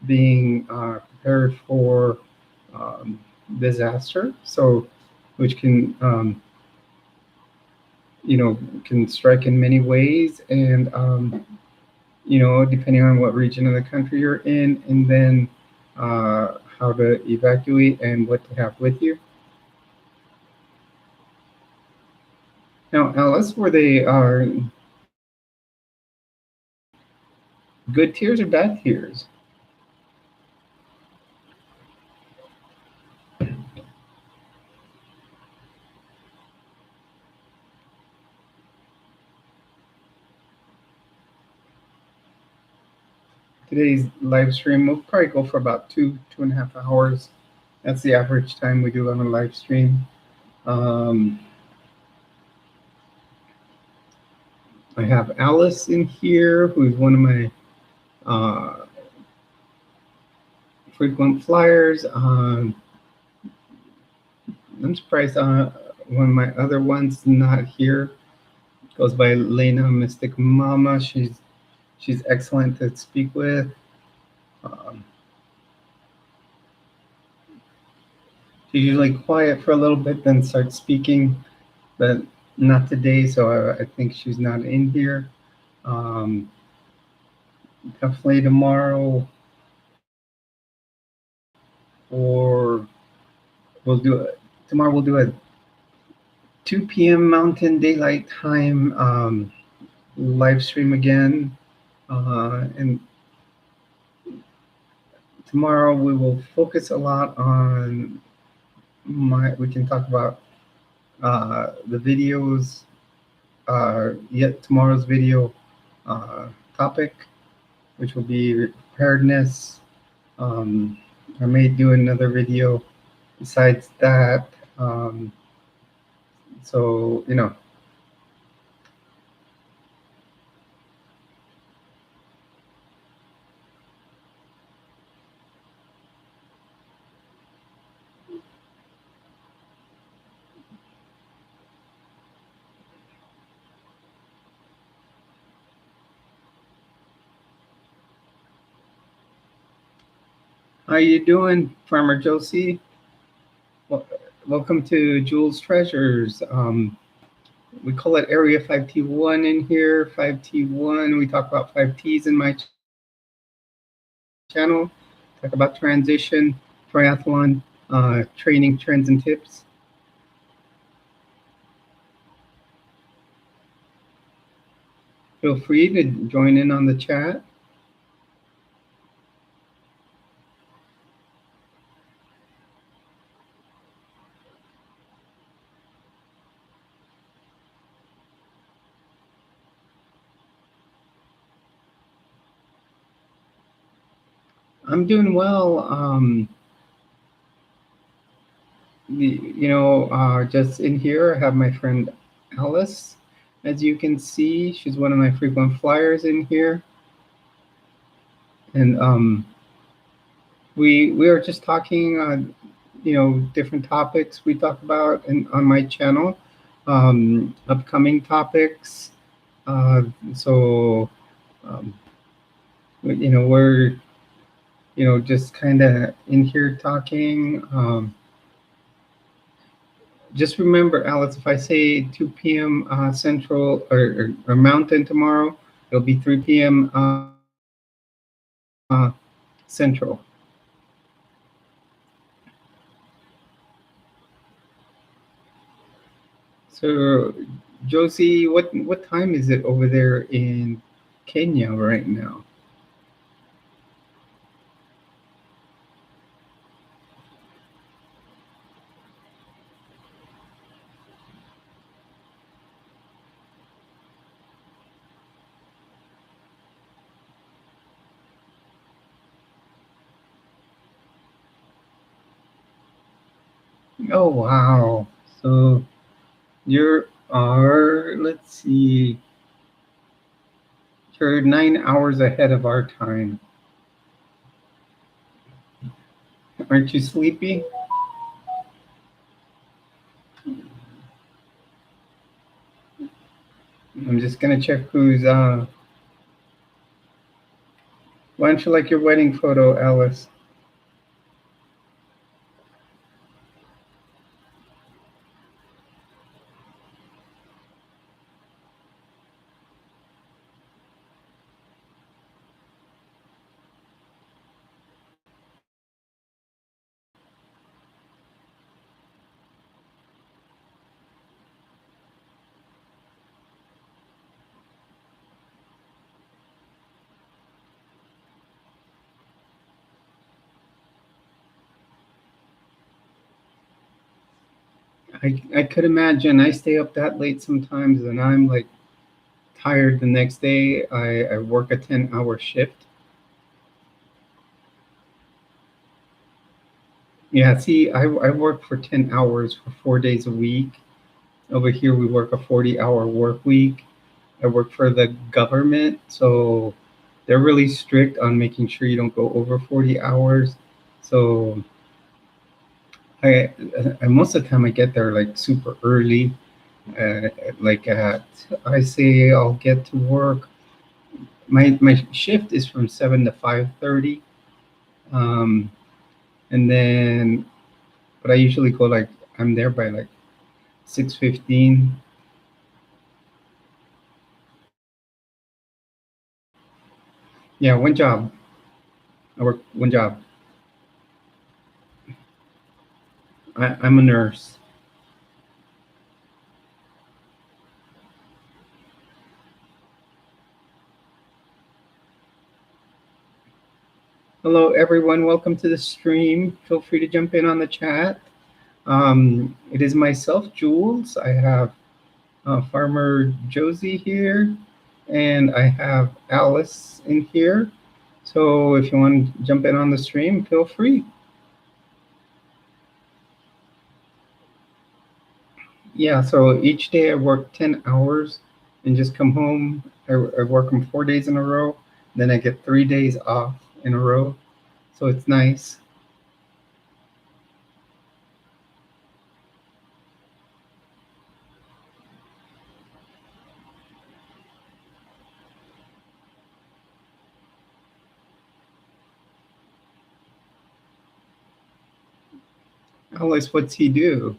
being prepared for disaster. So, which can can strike in many ways, and depending on what region of the country you're in, and then how to evacuate and what to have with you. Now, Alice, were they good tears or bad tears? Today's live stream will probably go for about 2.5 hours. That's the average time we do on a live stream. Um, I have Alice in here, who's one of my uh, frequent flyers. I'm surprised one of my other ones not here. Goes by Lena Mystic Mama. She's excellent to speak with. Um, she's usually quiet for a little bit, then starts speaking, but not today. So I think she's not in here. Um, Definitely tomorrow, or we'll do it tomorrow. We'll do a 2 p.m. Mountain Daylight Time live stream again, and tomorrow we will focus a lot on we can talk about the videos, yet tomorrow's video uh, topic, which will be preparedness. Um, I may do another video besides that. So, how you doing, Farmer Josie? Well, welcome to Jules Treasures. We call it Area 5T1 in here. 5T1. We talk about 5Ts in my channel. Talk about transition, triathlon, training trends and tips. Feel free to join in on the chat. I'm doing well. Just in here, I have my friend Alice. As you can see, she's one of my frequent flyers in here. And we are just talking on, different topics we talk about on my channel, upcoming topics. So, um, we're, just kind of in here talking. Just remember, Alice, if I say 2 p.m. Central or Mountain tomorrow, it'll be 3 p.m. Central. So, Josie, what time is it over there in Kenya right now? Oh, wow. So let's see, you're 9 hours ahead of our time. Aren't you sleepy? I'm just gonna check who's why don't you like your wedding photo, Alice? I could imagine. I stay up that late sometimes, and I'm like tired the next day. I work a 10-hour shift. Yeah, see, I work for 10 hours for 4 days a week. Over here, we work a 40-hour work week. I work for the government, so they're really strict on making sure you don't go over 40 hours. So most of the time I get there like super early. Uh, like at, I say I'll get to work. My shift is from 7 to 5:30, um, and then but I usually go like I'm there by like 6:15. Yeah, one job. I work one job. I'm a nurse. Hello, everyone. Welcome to the stream. Feel free to jump in on the chat. It is myself, Jules. I have Farmer Josie here, and I have Alice in here. So if you want to jump in on the stream, feel free. Yeah, so each day I work 10 hours and just come home. I work them 4 days in a row. Then I get 3 days off in a row. So it's nice. Alice, what's he do?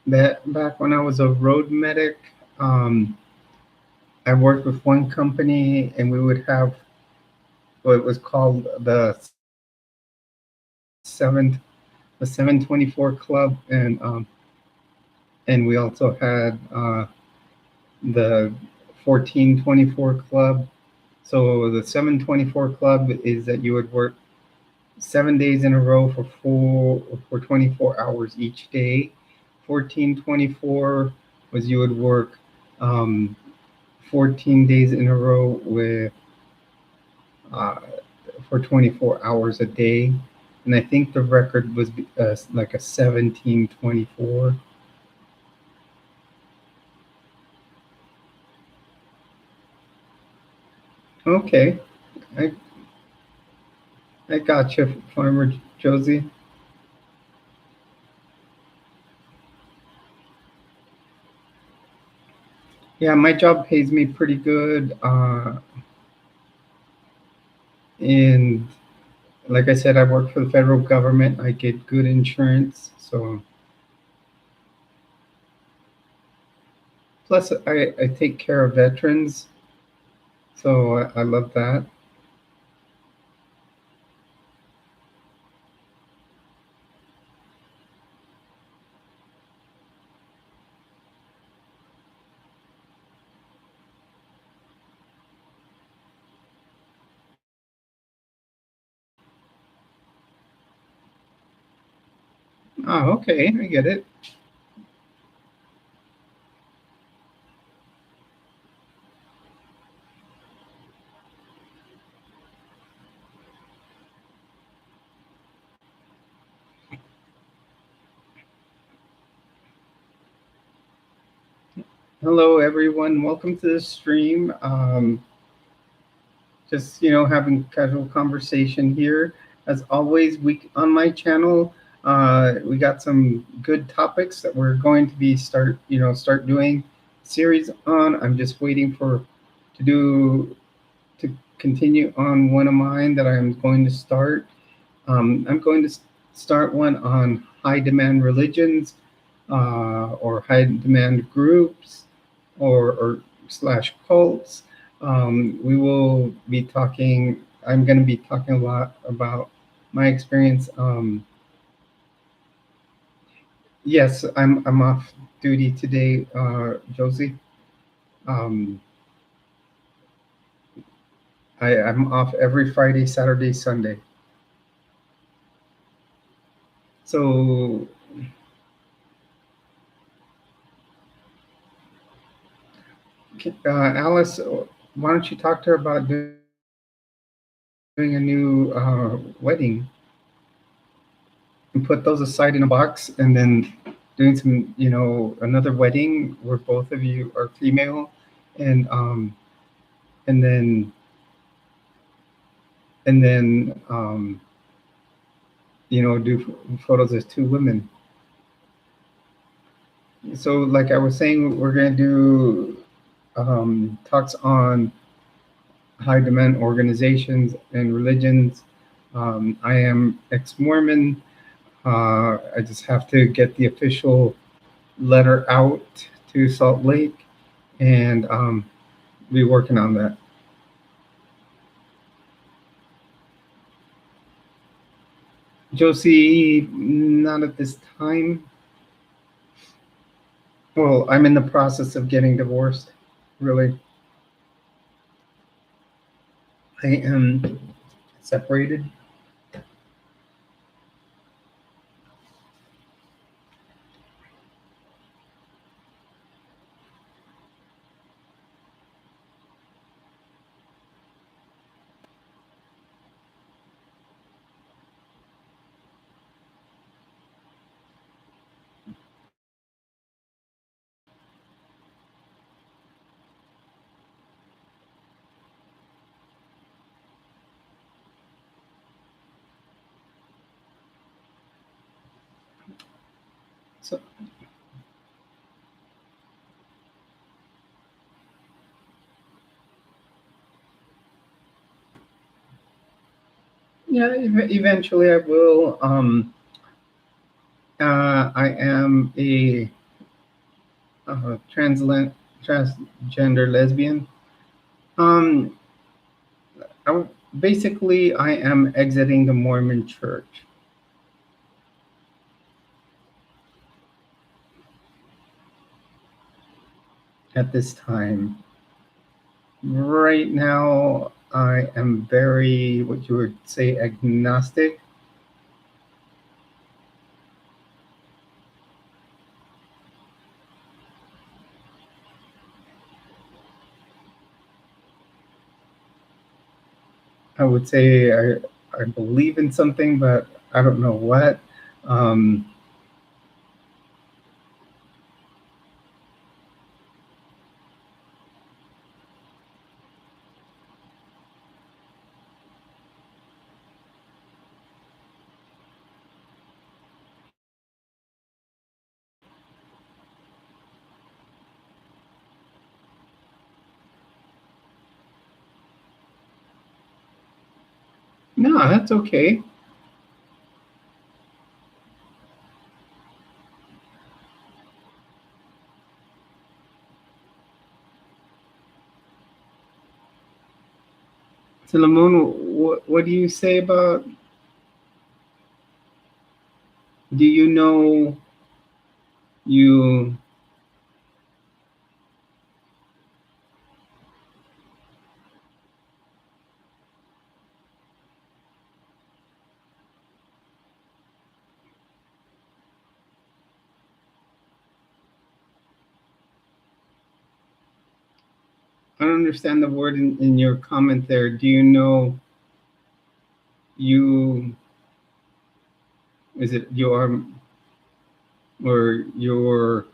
That back when I was a road medic, um, I worked with one company and we would have what was called seventh the 724 club, and we also had the 1424 club. So the 724 club is that you would work 7 days in a row for 24 hours each day. 1424 was you would work 14 days in a row with uh, for 24 hours a day. And I think the record was like a 1724. Okay, I I got you, Farmer Josie. Yeah, my job pays me pretty good. And like I said, I work for the federal government. I get good insurance. So plus I take care of veterans. So I love that. Oh, okay, I get it. Hello, everyone. Welcome to the stream. Just having casual conversation here. As always, we on my channel, we got some good topics that we're going to be start doing series on. I'm just waiting to continue on one of mine that I'm going to start. I'm going to start one on high demand religions, or high demand groups, or slash cults. We will be talking. I'm going to be talking a lot about my experience. Yes, I'm off duty today, Josie. Um, I'm off every Friday, Saturday, Sunday. So, Alice, why don't you talk to her about doing a new wedding and put those aside in a box, and then doing some, another wedding where both of you are female, and and then do photos as two women. So, like I was saying, we're gonna do talks on high demand organizations and religions. I am ex-Mormon. I just have to get the official letter out to Salt Lake, and be working on that. Josie, not at this time. Well, I'm in the process of getting divorced, really. I am separated. So, yeah, eventually I will. I am a transgender lesbian. Um, Basically, I am exiting the Mormon Church at this time. Right now, I am very, what you would say, agnostic. I would say I believe in something, but I don't know what. Um, no, that's okay. So, Lamon, what do you say about? Do you know you? I don't understand the word in your comment there. Do you know you? Is it your or your?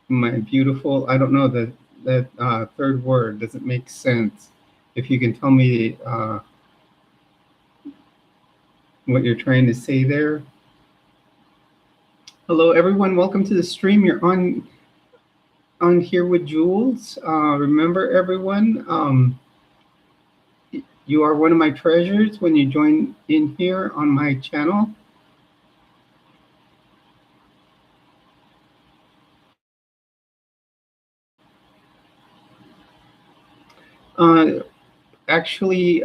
My beautiful. I don't know that third word doesn't make sense. If you can tell me what you're trying to say there. Hello, everyone. Welcome to the stream. You're on here with Jules. Remember, everyone, you are one of my treasures when you join in here on my channel. Uh, Actually,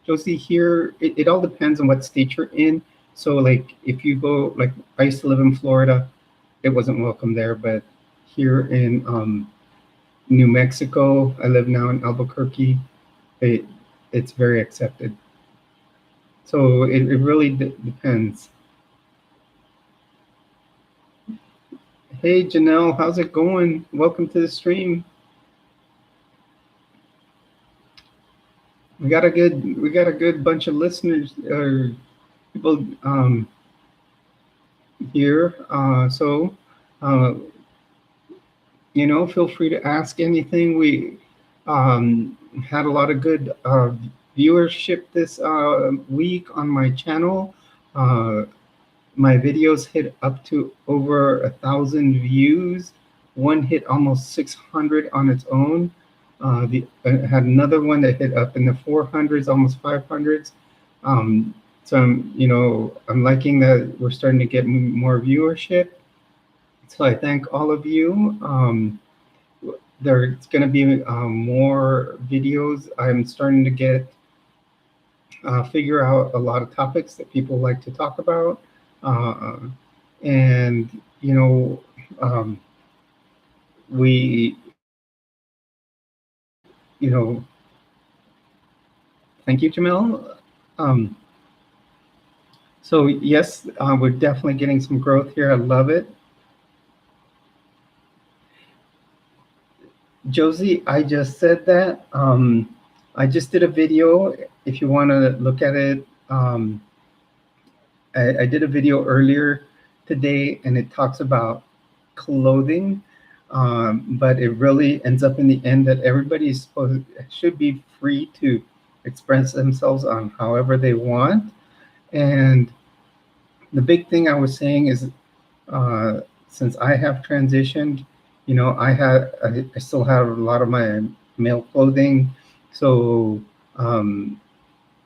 Josie, here, it all depends on what state you're in. So, like, if you go, like, I used to live in Florida. it wasn't welcome there, but here in New Mexico, I live now in Albuquerque, it, it's very accepted. So it really depends. Hey Janelle, how's it going? Welcome to the stream. We got a good bunch of listeners or people here. So uh, feel free to ask anything. We had a lot of good viewership this week on my channel. Uh, my videos hit up to over 1,000 views. One hit almost 600 on its own. Had another one that hit up in the 400s, almost 500s. So I'm liking that we're starting to get more viewership. So I thank all of you. There's going to be more videos. I'm starting to figure out a lot of topics that people like to talk about. And, we, thank you, Jamil. So yes, we're definitely getting some growth here. I love it. Josie, I just said that. I just did a video. If you want to look at it, I did a video earlier today, and it talks about clothing, but it really ends up in the end that everybody should be free to express themselves on however they want. And the big thing I was saying is, since I have transitioned, I still have a lot of my male clothing, so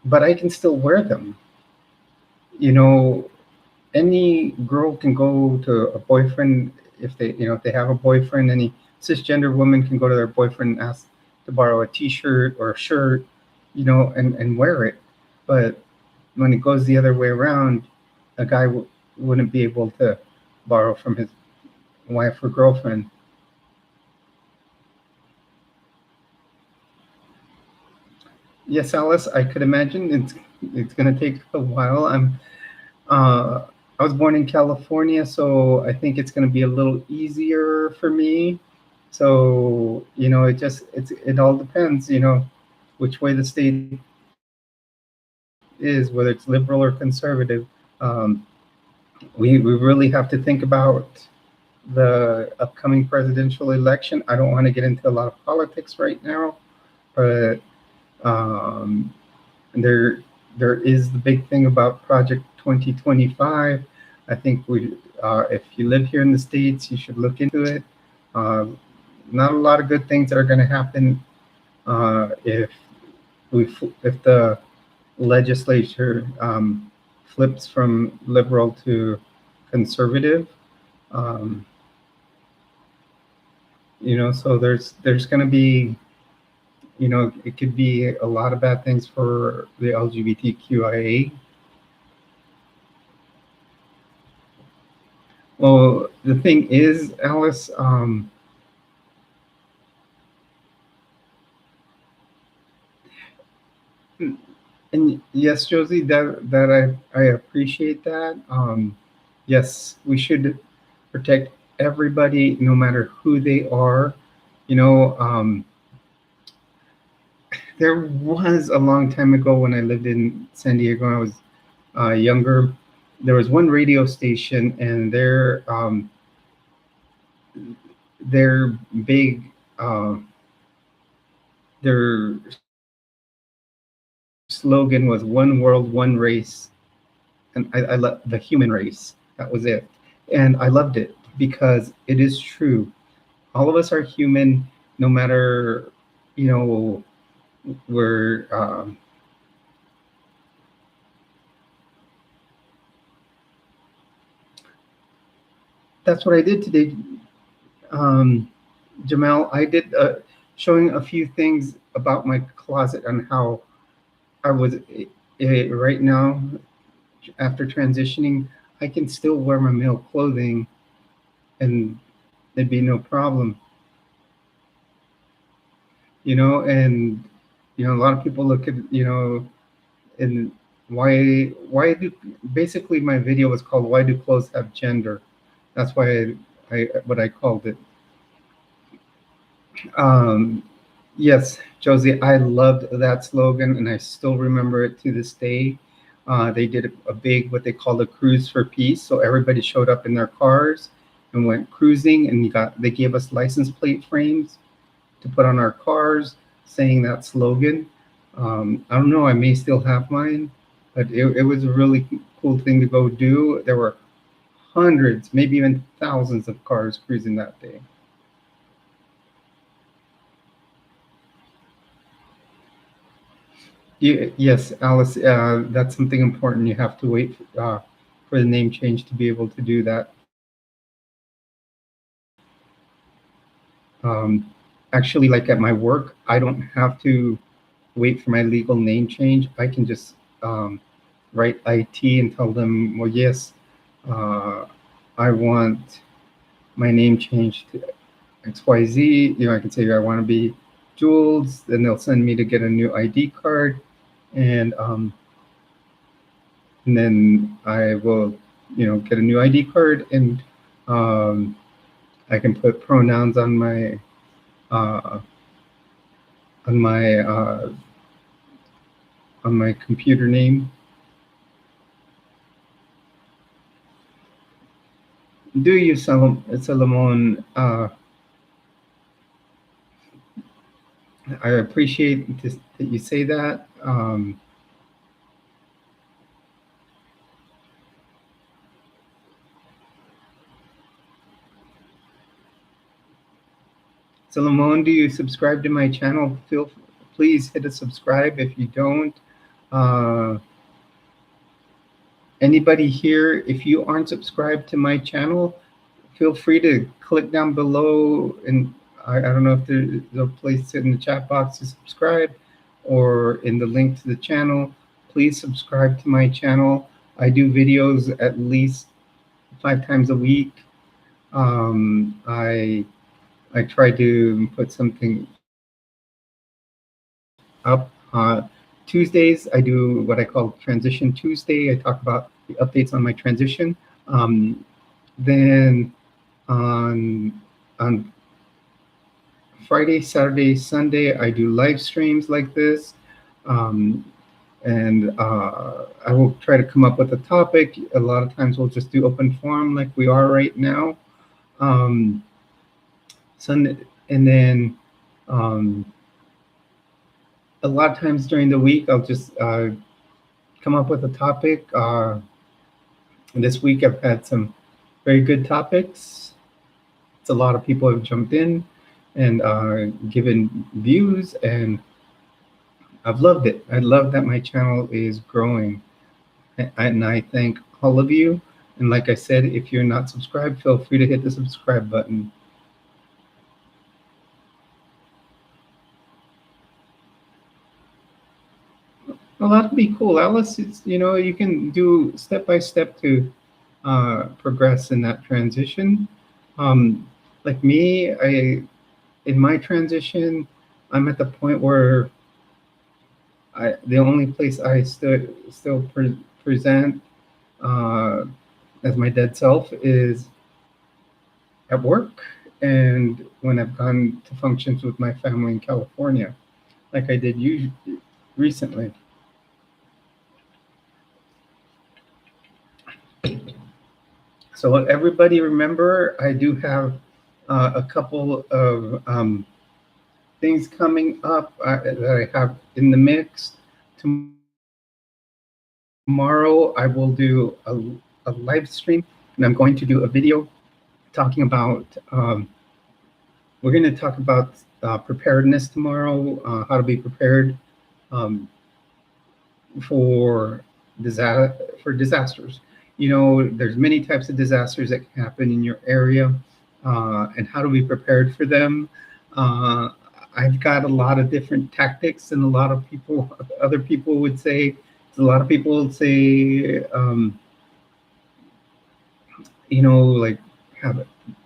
but I can still wear them. Any girl can go to a boyfriend if they have a boyfriend. Any cisgender woman can go to their boyfriend and ask to borrow a T-shirt or a shirt, and wear it. But when it goes the other way around, a guy wouldn't be able to borrow from his wife or girlfriend. Yes, Alice, I could imagine it's going to take a while. I was born in California, so I think it's going to be a little easier for me. So it all depends, which way the state is, whether it's liberal or conservative. Um, we really have to think about the upcoming presidential election. I don't want to get into a lot of politics right now, but um, there is the big thing about Project 2025. I think if you live here in the States, you should look into it. Not a lot of good things that are going to happen if the legislature flips from liberal to conservative. So there's going to be, it could be a lot of bad things for the LGBTQIA. Well, the thing is, Alice, and yes, Josie, that I appreciate that. Yes, we should protect everybody, no matter who they are. There was a long time ago when I lived in San Diego. I was younger. There was one radio station, and their big their slogan was "One World, One Race," and I love the human race. That was it, and I loved it because it is true. All of us are human, no matter we're that's what I did today, Jamal. I did showing a few things about my closet and how I was right now after transitioning. I can still wear my male clothing and there'd be no problem, and a lot of people look at, and why do basically my video was called "Why Do Clothes Have Gender?" That's why I what I called it. Um, yes, Josie, I loved that slogan, and I still remember it to this day. They did a big, what they called a cruise for peace. So everybody showed up in their cars and went cruising, and they gave us license plate frames to put on our cars saying that slogan. I don't know, I may still have mine, but it was a really cool thing to go do. There were hundreds, maybe even thousands of cars cruising that day. Yes, Alice, that's something important. You have to wait for the name change to be able to do that. Um, Actually, like at my work, I don't have to wait for my legal name change. I can just write IT and tell them, well, yes, uh, I want my name changed to XYZ. I can say I want to be Jules, then they'll send me to get a new ID card, and then I will, get a new ID card, and um, I can put pronouns uh, on my uh, on my computer name. Do you, Solomon? I appreciate this, that you say that. Solomon, do you subscribe to my channel? Please hit a subscribe if you don't. Uh, Anybody here, if you aren't subscribed to my channel, feel free to click down below, and I don't know if there's a place in the chat box to subscribe or in the link to the channel. Please subscribe to my channel. I do videos at least 5 times a week. I try to put something up. Tuesdays, I do what I call Transition Tuesday. I talk about the updates on my transition. Then on Friday, Saturday, Sunday, I do live streams like this. And I will try to come up with a topic. A lot of times we'll just do open forum like we are right now. Sunday, and then a lot of times during the week, I'll just come up with a topic. This week, I've had some very good topics. It's a lot of people have jumped in and given views, and I've loved it. I love that my channel is growing, and I thank all of you. And like I said, if you're not subscribed, feel free to hit the subscribe button. Well, that'd be cool, Alice. You can do step by step to progress in that transition. Like me, in my transition, I'm at the point where the only place I still present as my dead self is at work, and when I've gone to functions with my family in California, like I did recently. So everybody remember, I do have a couple of things coming up that I have in the mix. Tomorrow I will do a live stream, and I'm going to do a video talking about, we're going to talk about preparedness tomorrow, how to be prepared for disasters. There's many types of disasters that can happen in your area, and how to be prepared for them. I've got a lot of different tactics, and other people would say, like,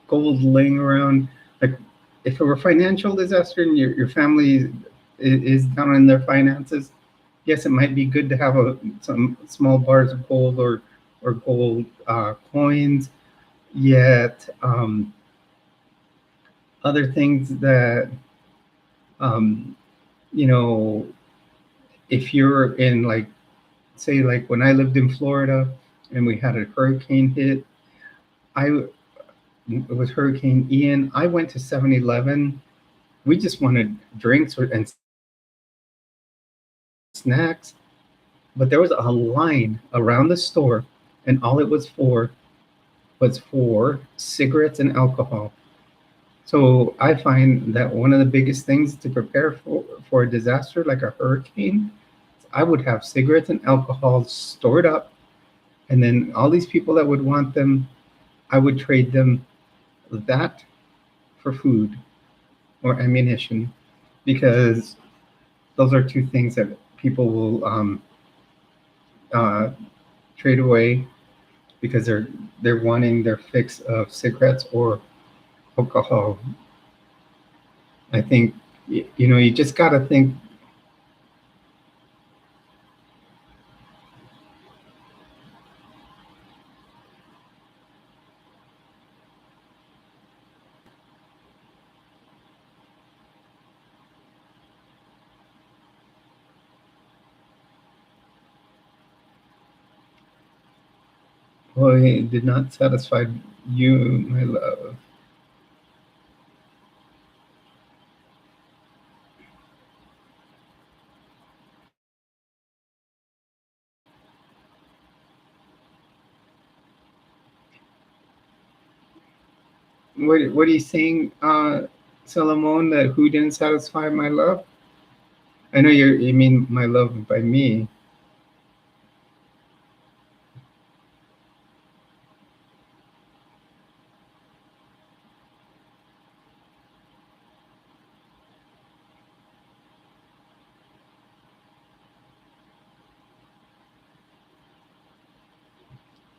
go gold laying around. Like if it were financial disaster and your family is down in their finances, yes, it might be good to have some small bars of gold or gold coins. Yet other things that um, you know, if you're in like say like when I lived in Florida and we had a hurricane hit, I it was Hurricane Ian. I went to 7-Eleven. We just wanted drinks and snacks, but there was a line around the store, and all it was for cigarettes and alcohol. So I find that one of the biggest things to prepare for a disaster like a hurricane, I would have cigarettes and alcohol stored up, and then all these people that would want them, I would trade them that for food or ammunition, because those are two things that people will uh, trade away because they're wanting their fix of cigarettes or alcohol. I think you just got to think. Boy, did not satisfy you, my love. What are you saying, Solomon? That who didn't satisfy my love? I know you mean my love by me.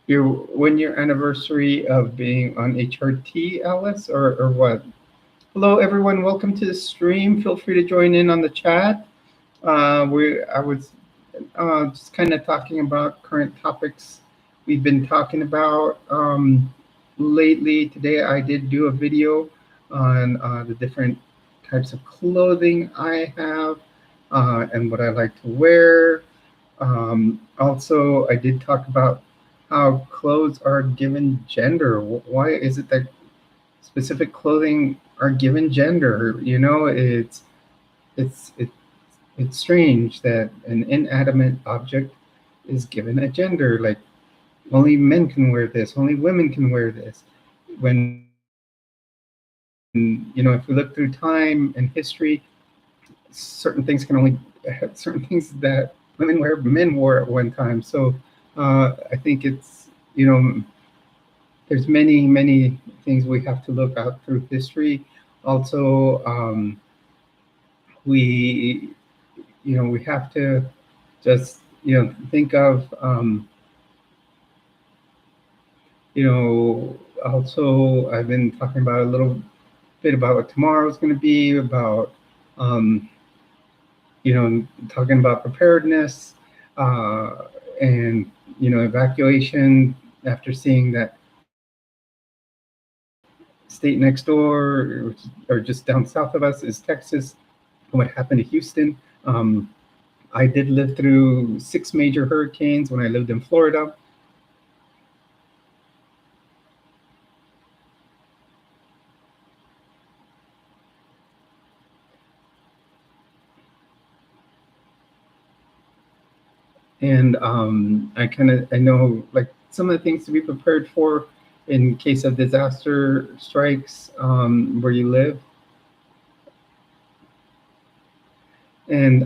Your when your anniversary of being on HRT, Alice, or what? Hello, everyone. Welcome to the stream. Feel free to join in on the chat. I was just kind of talking about current topics we've been talking about lately. Today, I did do a video on the different types of clothing I have and what I like to wear. Also, I did talk about how clothes are given gender. Why is it that specific clothing are given gender? It's it's strange that an inanimate object is given a gender. Like only men can wear this, only women can wear this. When if we look through time and history, certain things can only certain things that women wear, men wore at one time. So I think it's there's many things we have to look out through history. Also, we we have to just think of also I've been talking about a little bit about what tomorrow is going to be about. Um, Talking about preparedness and evacuation after seeing that state next door or just down south of us is Texas. What happened to Houston? I did live through 6 major hurricanes when I lived in Florida. And I know like some of the things to be prepared for in case of disaster strikes where you live. And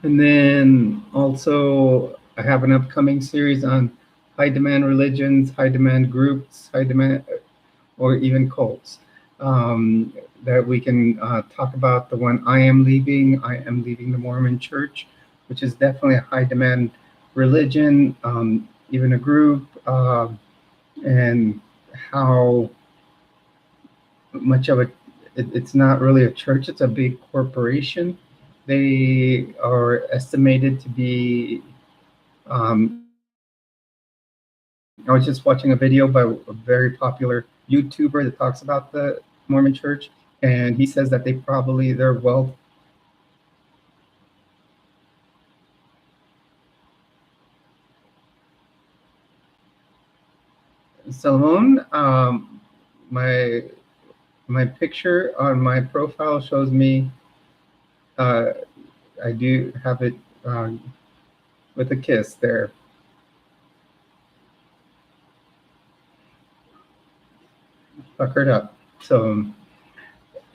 then also I have an upcoming series on high demand religions, high demand groups, high demand or even cults that we can talk about. The one I am leaving the Mormon Church, which is definitely a high demand religion, even a group. and how much of it's not really a church, it's a big corporation. They are estimated to be, I was just watching a video by a very popular YouTuber that talks about the Mormon church, and he says that their wealth. Salomon, my my picture on my profile shows me. Uh, I do have it with a kiss there. Puckered up. So,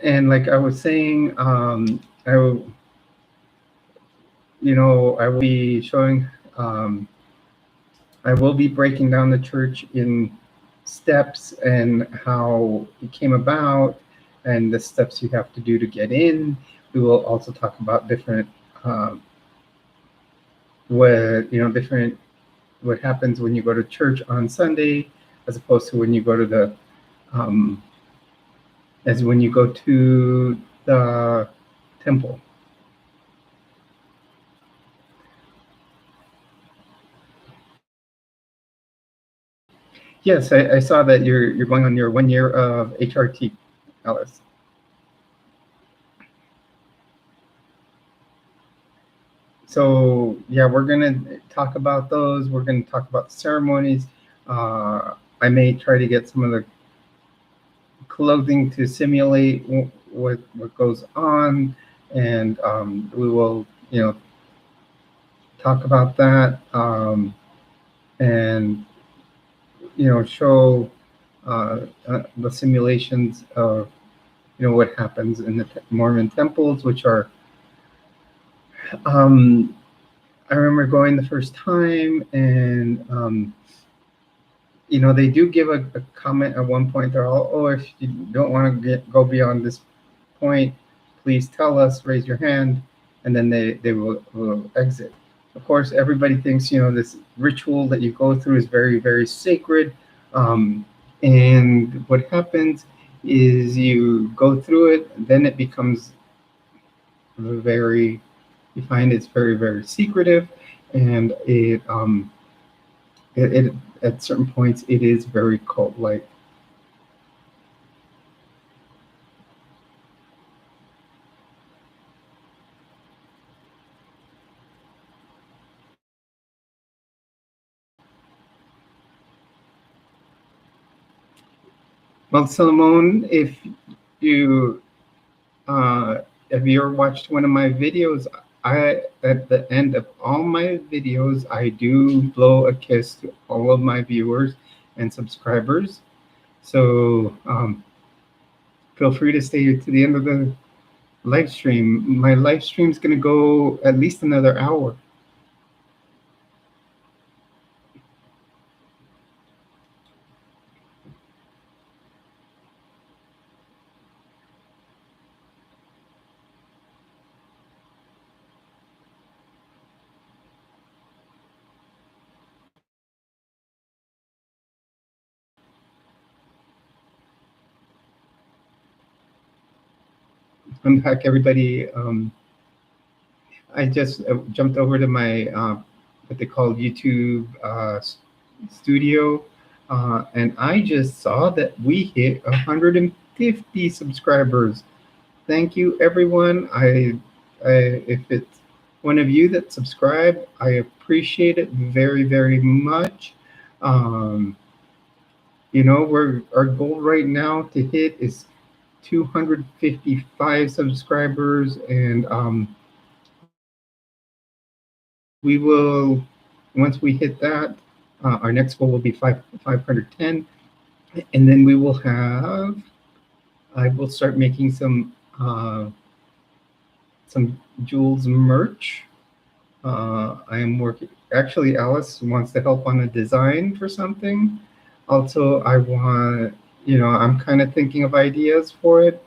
and like I was saying, I will be showing, I will be breaking down the church in steps and how it came about and the steps you have to do to get in. We will also talk about different, different what happens when you go to church on Sunday, as opposed to when you go to um, when you go to the temple. Yes, I saw that you're going on your 1 year of HRT, Alice. So yeah, we're gonna talk about those. We're gonna talk about the ceremonies. I may try to get some of the clothing to simulate what goes on, and we will talk about that, and show the simulations of what happens in the Mormon temples, which are I remember going the first time, and they do give a comment at one point. They're all, "Oh, if you don't want to go beyond this point, please tell us. Raise your hand," and then they will exit. Of course, everybody thinks this ritual that you go through is very, very sacred, and what happens is you go through it, then it becomes very, you find it's very, very secretive, and it at certain points it is very cult-like. Well, Solomon, you if you ever watched one of my videos, at the end of all my videos, I do blow a kiss to all of my viewers and subscribers. So feel free to stay to the end of the live stream. My live stream is going to go at least another hour. I'm back, everybody. I just jumped over to my what they call YouTube studio, and I just saw that we hit 150 subscribers. Thank you, everyone. If it's one of you that subscribe, I appreciate it very, very much. Our goal right now to hit is 255 subscribers, and we will, once we hit that, our next goal will be 510, and then I will start making some Jules merch. I am working. Actually, Alice wants to help on a design for something. Also, I'm kind of thinking of ideas for it.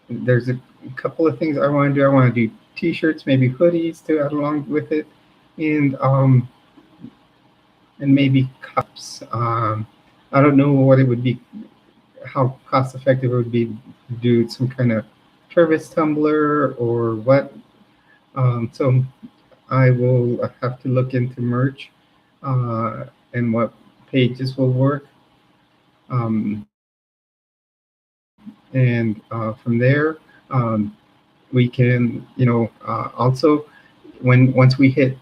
There's a couple of things I want to do. I want to do T-shirts, maybe hoodies to add along with it, and and maybe cups. I don't know what it would be, how cost effective it would be to do some kind of service tumbler or what. So I will have to look into merch and what pages will work. Um, and from there, we can, also once we hit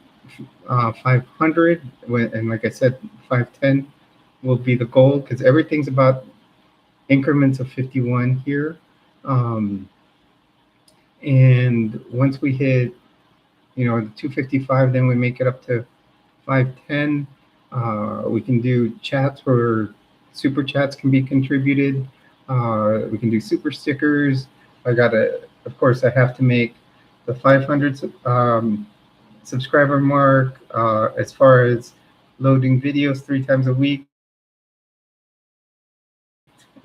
500, and like I said, 510 will be the goal because everything's about increments of 51 here. Um, and once we hit, the 255, then we make it up to 510. We can do chats where super chats can be contributed. We can do super stickers. Of course, I have to make the 500 subscriber mark. As far as loading videos 3 times a week,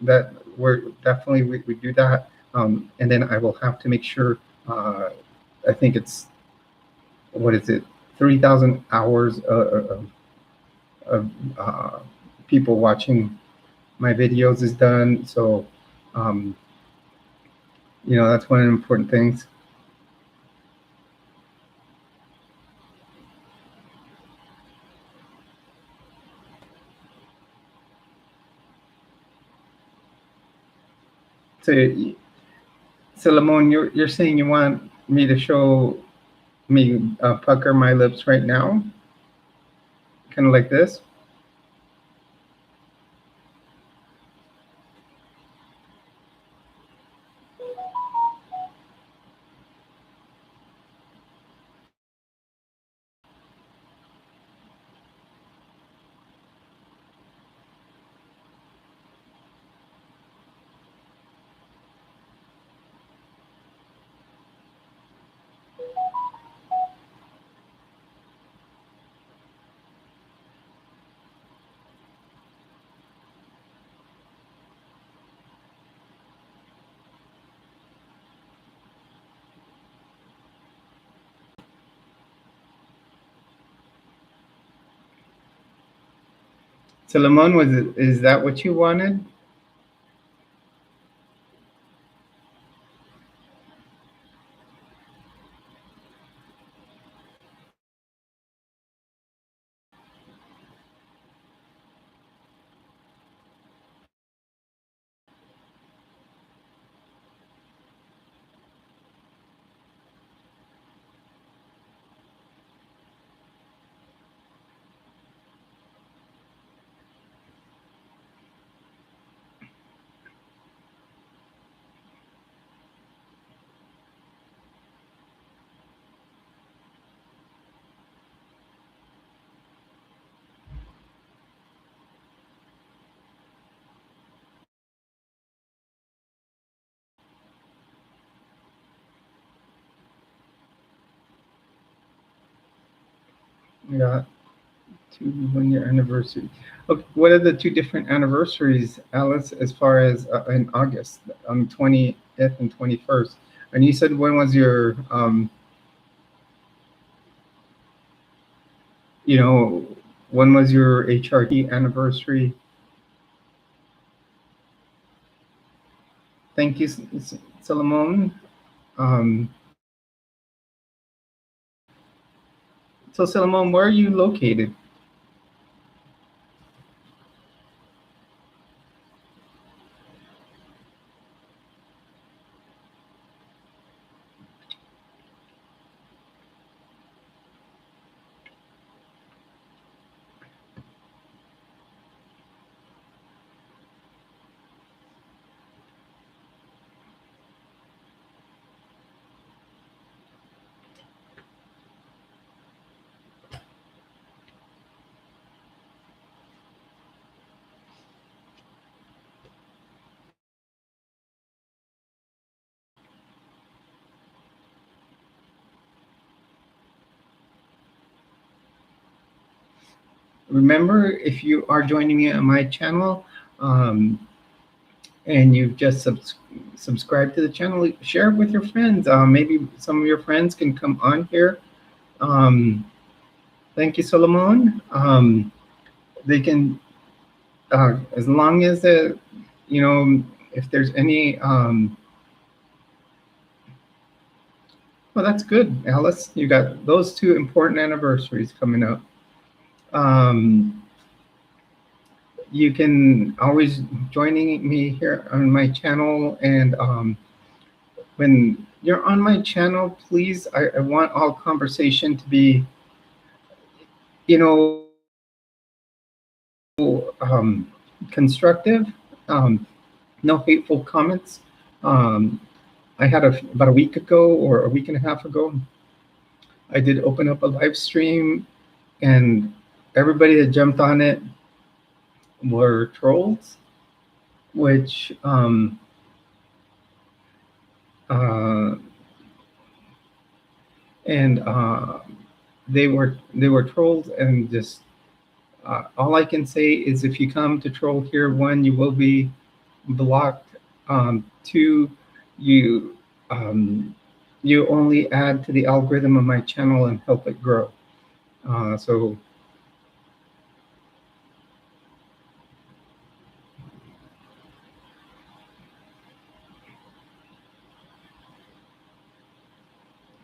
that we're definitely we do that. And then I will have to make sure. I think it's, what is it, 3,000 hours of people watching my videos is done. So, um, that's one of the important things. So, so Lamone, you're saying you want me to show me pucker my lips right now, kind of like this. So Lamone, is that what you wanted? Yeah, 2 1 year anniversary. Okay, what are the two different anniversaries, Alice? As far as in August, on 20th and 21st, and you said when was your you know, when was your HRT anniversary? Thank you, Solomon. Um, so, Solomon, where are you located? Remember, if you are joining me on my channel, and you've just subscribed to the channel, share it with your friends. Maybe some of your friends can come on here. Um, Thank you, Solomon. they can, as long as the, if there's any, well, that's good, Alice. You got those two important anniversaries coming up. Um, you can always joining me here on my channel, and when you're on my channel, please, I want all conversation to be, you know, constructive, no hateful comments. Um, I had about a week ago or a week and a half ago, I did open up a live stream, and everybody that jumped on it were trolls, which uh, and they were trolls, and just all I can say is, if you come to troll here, one, you will be blocked. Two, you you only add to the algorithm of my channel and help it grow. So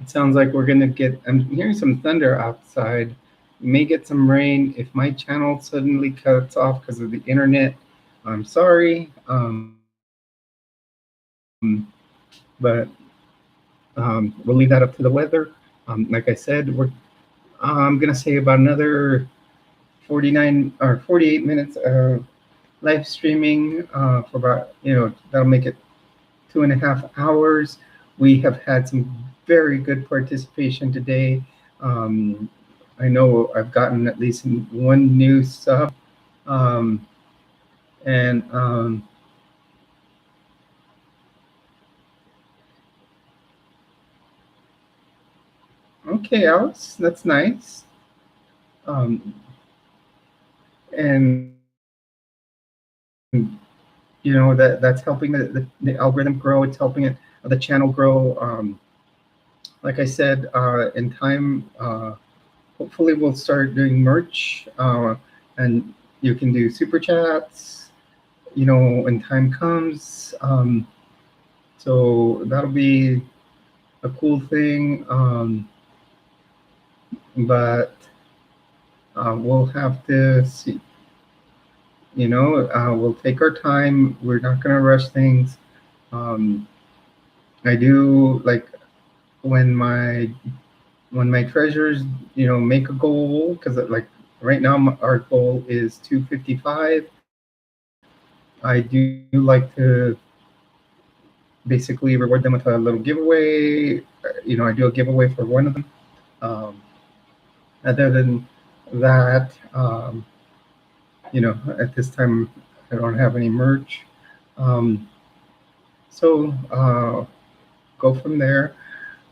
it sounds like we're gonna get. I'm hearing some thunder outside. We may get some rain. If my channel suddenly cuts off because of the internet, I'm sorry. But we'll leave that up to the weather. Like I said, I'm gonna say about another 49 or 48 minutes of live streaming for about, that'll make it 2.5 hours. We have had some very good participation today. I know I've gotten at least one new sub, um, and okay, Alex, that's nice. And that's helping the algorithm grow. It's helping the channel grow. Like I said, in time, hopefully we'll start doing merch, and you can do super chats, when time comes. So that'll be a cool thing. But we'll have to see. We'll take our time. We're not going to rush things. I do like when my treasures, make a goal, because like right now our goal is 255. I do like to basically reward them with a little giveaway. I do a giveaway for one of them. Other than that, at this time I don't have any merch. So go from there.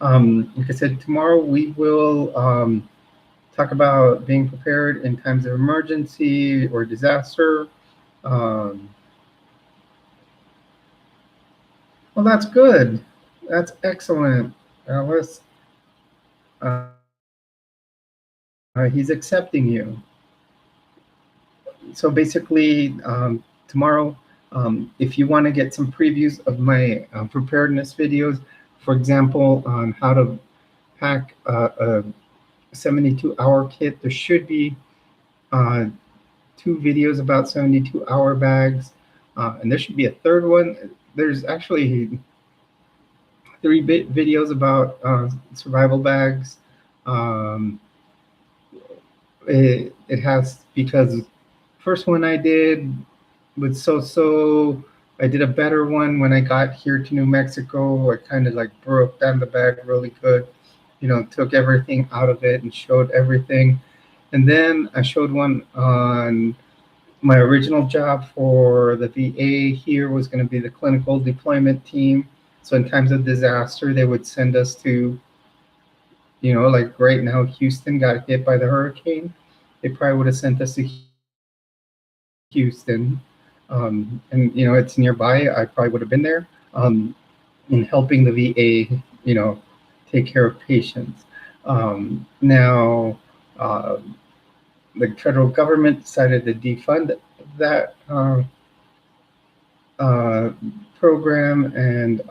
Like I said, tomorrow we will talk about being prepared in times of emergency or disaster. Well, that's good. That's excellent, Alice. Uh, he's accepting you. So basically, tomorrow, if you want to get some previews of my preparedness videos, for example, on how to pack a 72-hour kit, there should be 2 videos about 72-hour bags, and there should be a third one. There's actually 3 videos about survival bags. It has, because first one I did with so I did a better one when I got here to New Mexico. I kind of like broke down the bag really good, took everything out of it and showed everything. And then I showed one on my original job for the VA. Here was going to be the clinical deployment team. So in times of disaster, they would send us to, like right now, Houston got hit by the hurricane. They probably would have sent us to Houston. And, it's nearby. I probably would have been there in helping the VA, take care of patients. Now, the federal government decided to defund that uh, program, and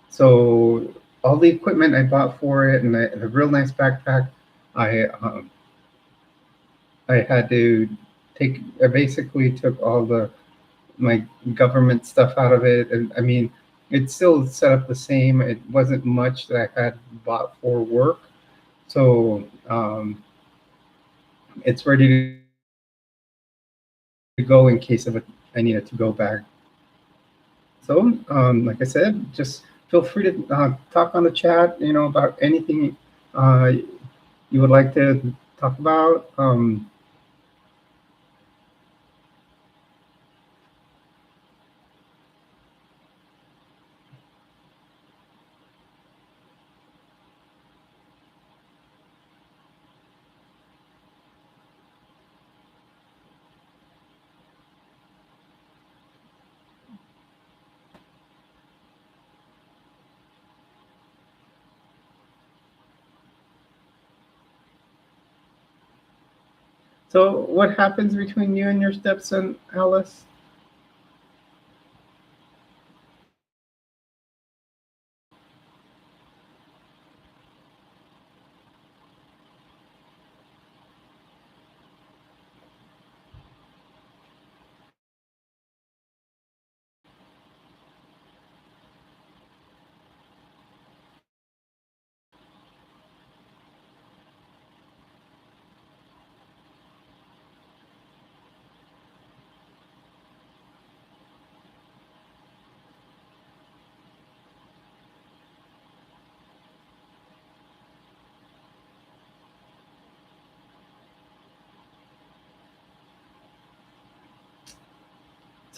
so all the equipment I bought for it and a real nice backpack, I I had to take. I basically took all the my government stuff out of it, and I mean, it's still set up the same. It wasn't much that I had bought for work, so it's ready to go in case of I needed to go back. So, like I said, just feel free to talk on the chat, about anything uh, you would like to talk about. So, what happens between you and your stepson, Alice?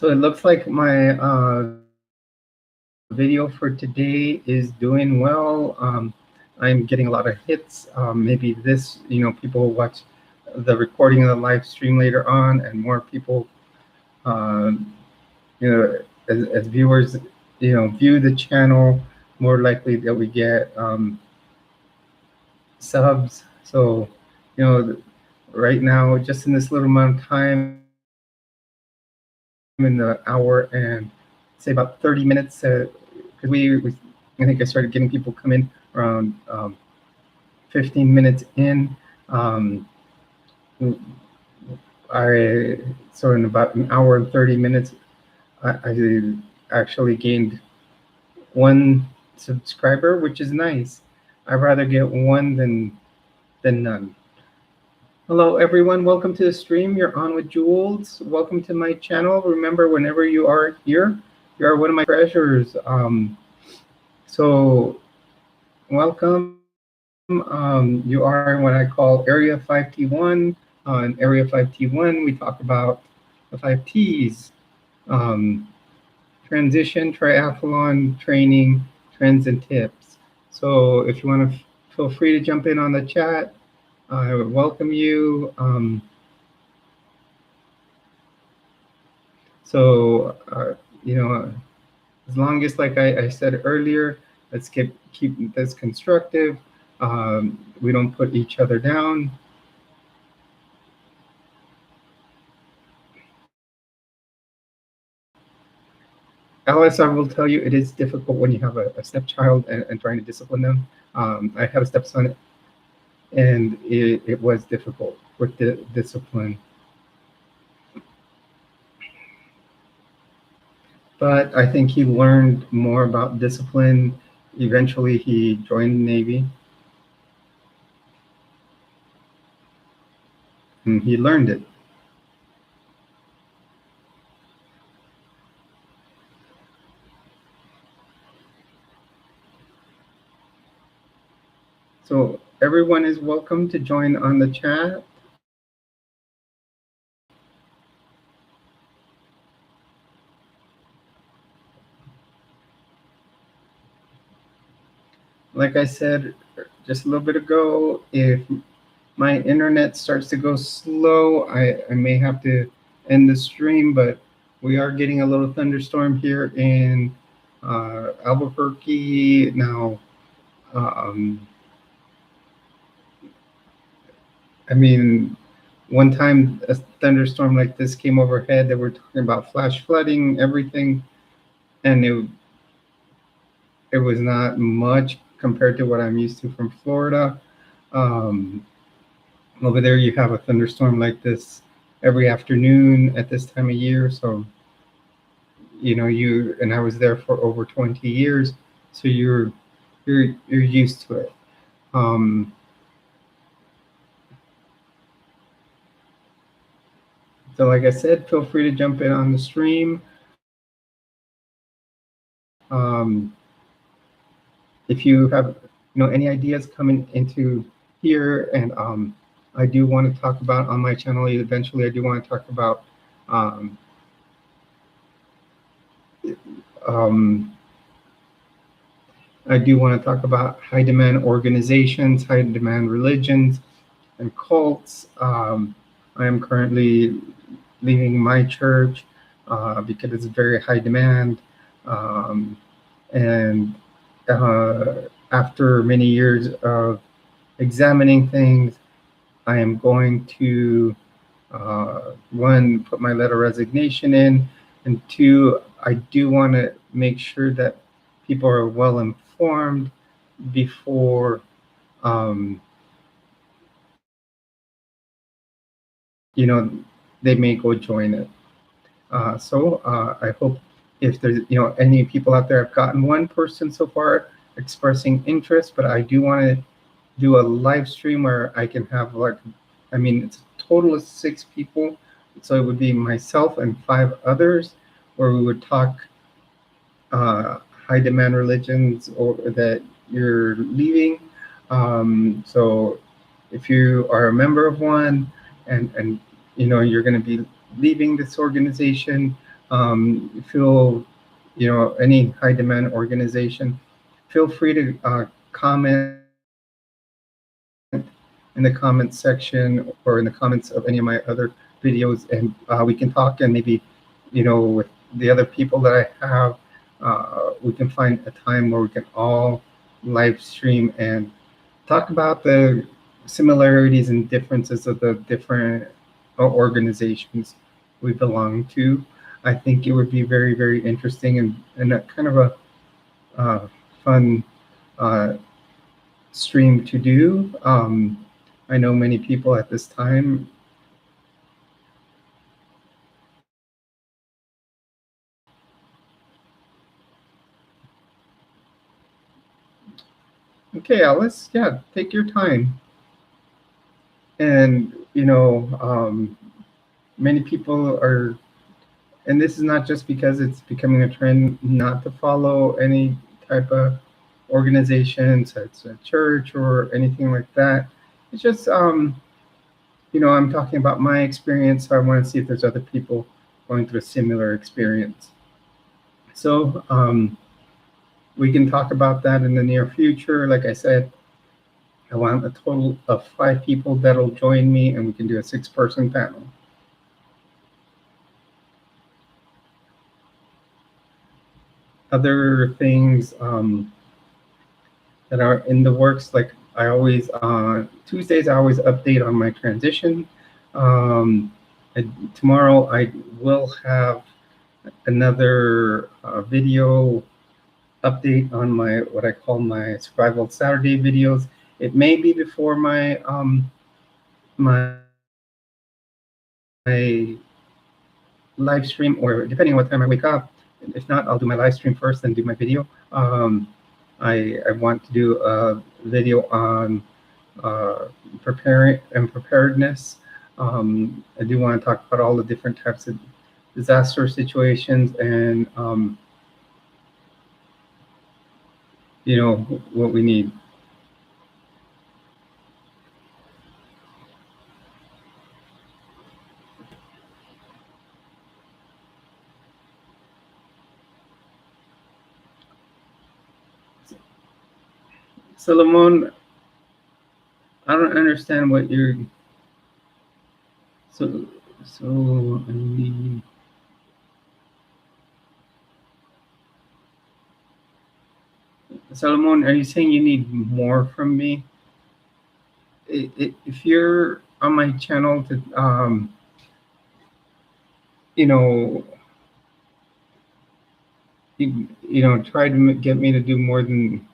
So it looks like my video for today is doing well. I'm getting a lot of hits. Maybe this, people will watch the recording of the live stream later on, and more people, uh, as viewers, view the channel, more likely that we get subs. So, right now, just in this little amount of time, in the hour and say about 30 minutes, because we I think I started getting people come in around 15 minutes in. Um, I so in about an hour and 30 minutes, I actually gained one subscriber, which is nice. I'd rather get one than none. Hello, everyone. Welcome to the stream. You're on with Jules. Welcome to my channel. Remember, whenever you are here, you are one of my treasures. So welcome. You are what I call Area 5T1. In Area 5T1, we talk about the 5Ts, transition, triathlon, training, trends, and tips. So if you want to feel free to jump in on the chat. I would welcome you. So, as long as, like I said earlier, let's keep this constructive. We don't put each other down. Alice, I will tell you, it is difficult when you have a stepchild and trying to discipline them. I have a stepson, and it was difficult with the discipline. But I think he learned more about discipline. Eventually, he joined the Navy. And he learned it. So everyone is welcome to join on the chat. Like I said just a little bit ago, if my internet starts to go slow, I may have to end the stream, but we are getting a little thunderstorm here in Albuquerque now. I mean, one time a thunderstorm like this came overhead. They were talking about flash flooding, everything, and it was not much compared to what I'm used to from Florida. Um, Over there, you have a thunderstorm like this every afternoon at this time of year. So, you and I was there for over 20 years, so you're used to it. Um, so, like I said, feel free to jump in on the stream. Um, if you have any ideas coming into here, and I do want to talk about on my channel eventually. I do want to talk about um, um, I do want to talk about high demand organizations, high demand religions, and cults. I am currently leaving my church because it's very high demand. Um, and after many years of examining things, I am going to one, put my letter of resignation in, and two, I do want to make sure that people are well informed before um, you know they may go join it. So I hope if there's any people out there, I've gotten one person so far expressing interest, but I do want to do a live stream where I can have it's a total of 6 people, so it would be myself and 5 others, where we would talk uh, high demand religions or that you're leaving. So if you are a member of one, and you're going to be leaving this organization, feel any high demand organization, feel free to comment in the comments section or in the comments of any of my other videos, and we can talk, and maybe with the other people that I have, we can find a time where we can all live stream and talk about the similarities and differences of the different organizations we belong to. I think it would be very, very interesting, and a kind of a fun uh, stream to do. I know many people at this time. Okay, Alice, yeah, take your time. And, many people are, and this is not just because it's becoming a trend not to follow any type of organization, so it's a church or anything like that. It's just, I'm talking about my experience, so I want to see if there's other people going through a similar experience. So, we can talk about that in the near future. Like I said, I want a total of 5 people that'll join me, and we can do a 6-person panel. Other things that are in the works, like I always, Tuesdays, I always update on my transition. Tomorrow, I will have another video update on my what I call my Survival Saturday videos. It may be before my live stream, or depending on what time I wake up. If not, I'll do my live stream first, then do my video. I want to do a video on preparing and preparedness. I do want to talk about all the different types of disaster situations, and what we need. Solomon, I don't understand what you're. So I need. Solomon, are you saying you need more from me? If you're on my channel to, you know, try to get me to do more than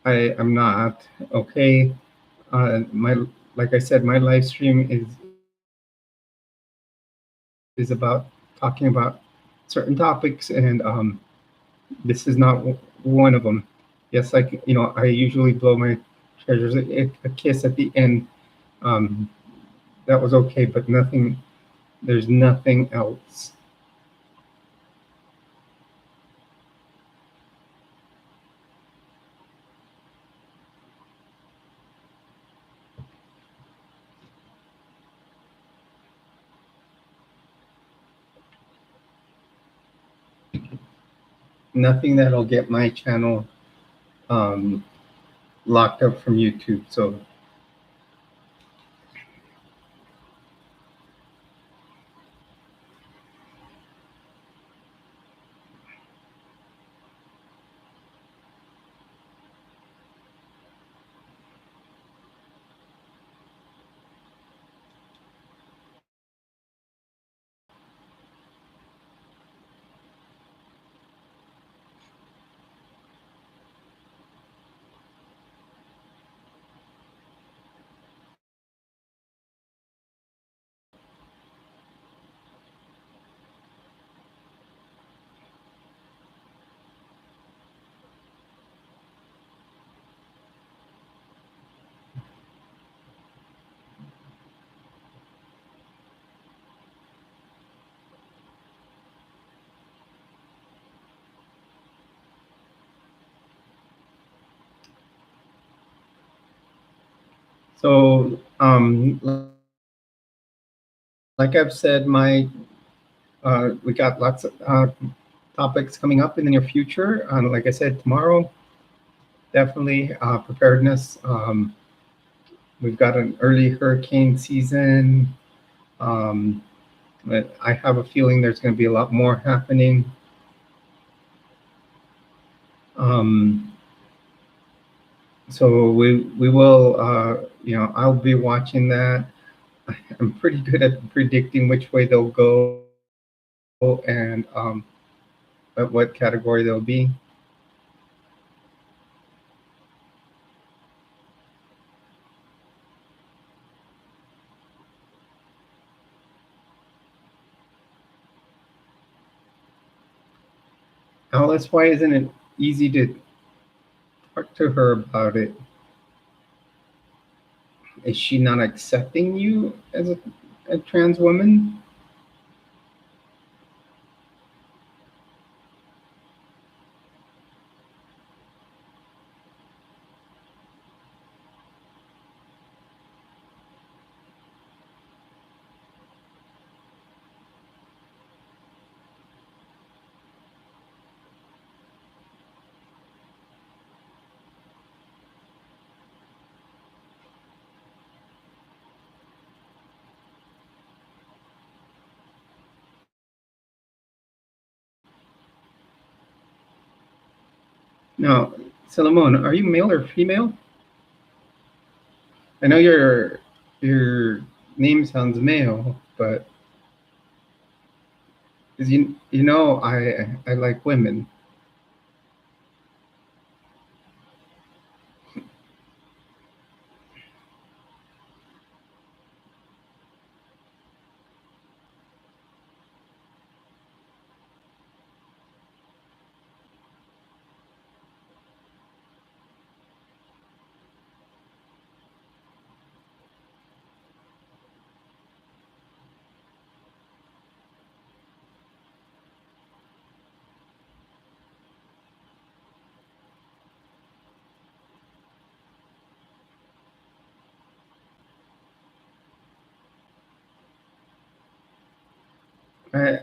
I'm not. Okay. My, like I said, my live stream is about talking about certain topics, and this is not one of them. Yes, like, I usually blow my treasures a kiss at the end. Um, that was okay, but nothing. There's nothing else. Nothing that'll get my channel um, locked up from YouTube. Like I've said, we got lots of topics coming up in the near future. Like I said, tomorrow, definitely preparedness. We've got an early hurricane season. Um, but I have a feeling there's going to be a lot more happening. Um, so we will, I'll be watching that. I'm pretty good at predicting which way they'll go and at what category they'll be. Alice, why isn't it easy to talk to her about it? Is she not accepting you as a trans woman? Now, Solomon, are you male or female? I know your name sounds male, but 'cause I like women. I,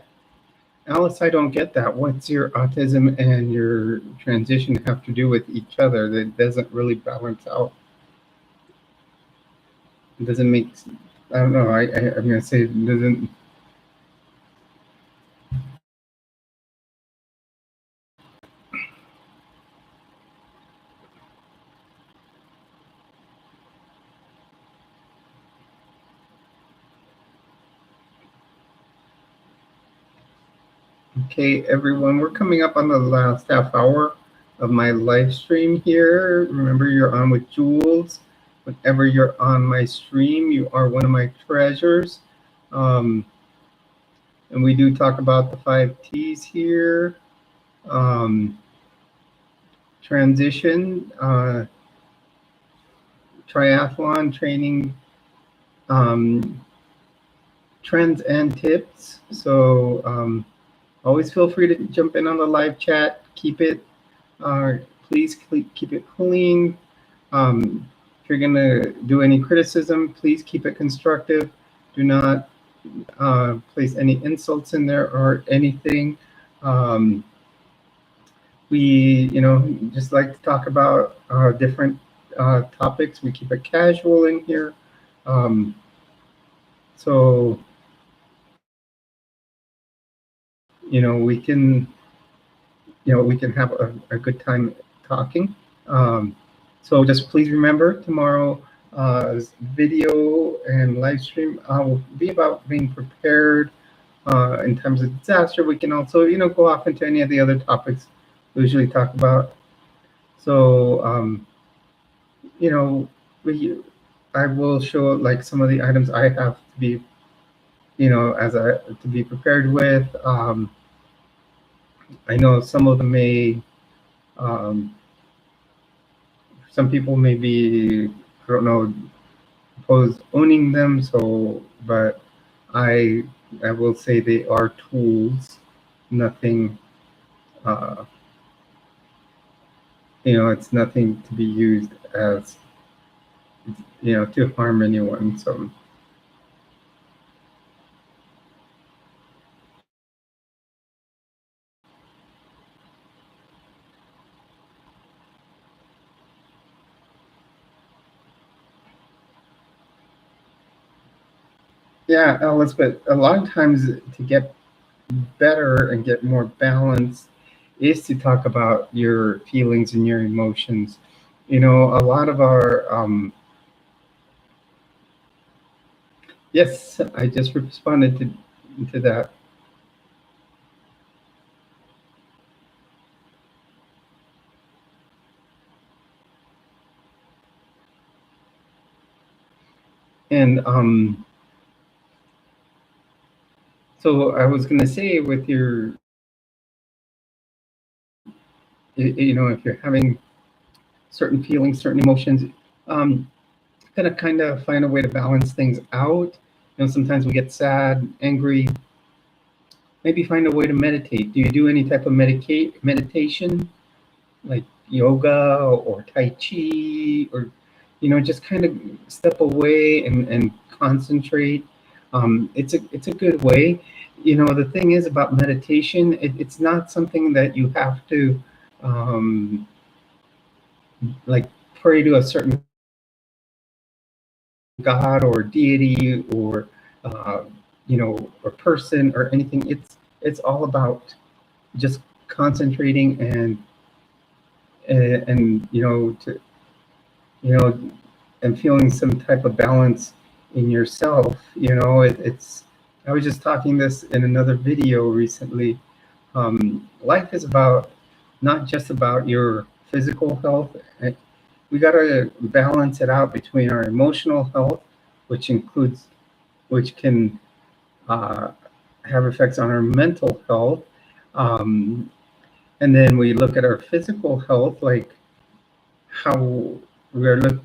Alice, I don't get that. What's your autism and your transition have to do with each other? That doesn't really balance out. It doesn't make. I don't know. I'm gonna say it doesn't. Okay, everyone, we're coming up on the last half hour of my live stream here. Remember, you're on with Jules. Whenever you're on my stream, you are one of my treasures. And we do talk about the 5 T's here. Transition, triathlon training, trends and tips. So always feel free to jump in on the live chat. Keep it, please keep it clean. If you're gonna do any criticism, please keep it constructive. Do not place any insults in there or anything. We, just like to talk about different topics. We keep it casual in here. So, we can, we can have a good time talking. So just please remember tomorrow's video and live stream will be about being prepared in times of disaster. We can also, go off into any of the other topics we usually talk about. So, I will show like some of the items I have to be, to be prepared with. I know some of them may, some people may be, I don't know, oppose owning them. So, but I will say they are tools, nothing, it's nothing to be used as, to harm anyone. So. Yeah, Elizabeth, a lot of times to get better and get more balance is to talk about your feelings and your emotions. A lot of our, yes, I just responded to that. And so I was going to say with your, if you're having certain feelings, certain emotions, gotta kind of find a way to balance things out. Sometimes we get sad, angry. Maybe find a way to meditate. Do you do any type of meditation, like yoga or Tai Chi, or just kind of step away and concentrate? It's a good way. The thing is about meditation, it's not something that you have to like pray to a certain God or deity or or person or anything. It's all about just concentrating and to and feeling some type of balance in yourself. It's I was just talking this in another video recently. Life is about not just about your physical health. We got to balance it out between our emotional health, which can have effects on our mental health. And then we look at our physical health, like how we're look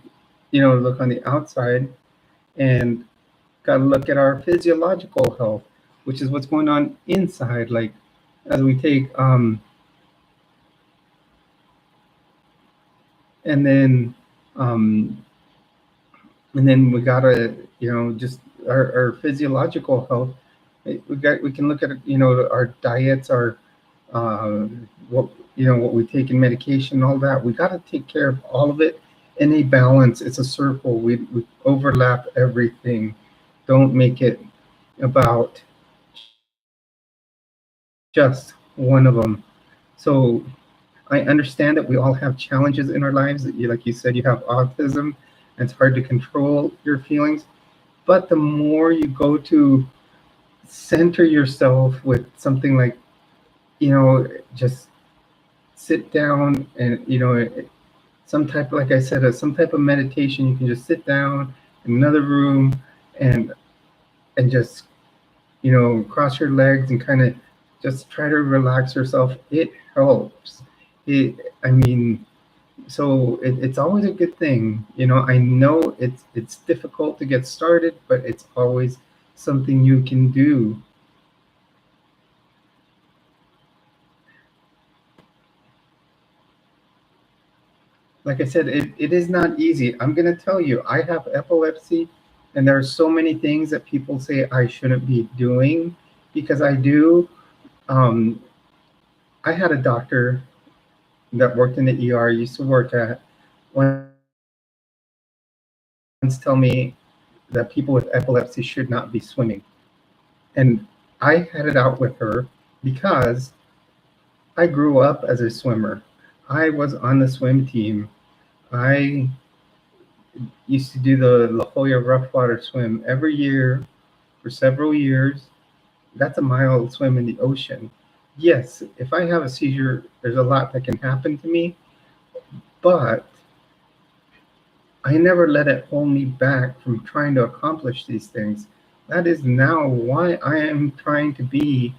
on the outside, and got to look at our physiological health, which is what's going on inside. Like as we take, and then we gotta, just our physiological health. We can look at our diets, our what we take in medication, all that. We got to take care of all of it in a balance. It's a circle. We overlap everything. Don't make it about just one of them. So I understand that we all have challenges in our lives. Like you said, you have autism, and it's hard to control your feelings. But the more you go to center yourself with something like just sit down and, some type, like I said, some type of meditation. You can just sit down in another room and just, cross your legs and kind of just try to relax yourself. It helps. I mean, so it's always a good thing. I know it's difficult to get started, but it's always something you can do. Like I said, it is not easy. I'm going to tell you, I have epilepsy, and there are so many things that people say I shouldn't be doing because I do. Um, I had a doctor that worked in the ER, used to work at, once tell me that people with epilepsy should not be swimming. And I had it out with her because I grew up as a swimmer. I was on the swim team. I used to do the La Jolla rough water swim every year for several years. That's a mile swim in the ocean. Yes, if I have a seizure, there's a lot that can happen to me, but I never let it hold me back from trying to accomplish these things. That is now why I am trying to be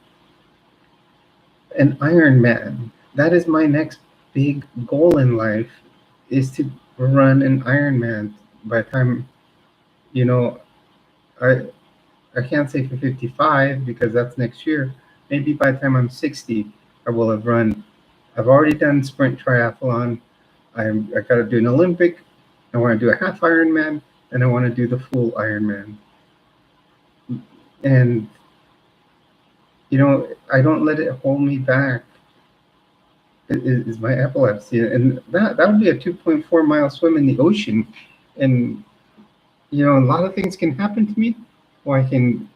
an Ironman. That is my next big goal in life, is to run an Ironman by the time, you know, I I can't say for 55 because that's next year. Maybe by the time I'm 60, I will have run. I've already done sprint triathlon. I got to do an Olympic. I want to do a half Ironman, and I want to do the full Ironman. And I don't let it hold me back. Is my epilepsy, and that would be a 2.4 mile swim in the ocean, and a lot of things can happen to me, or I can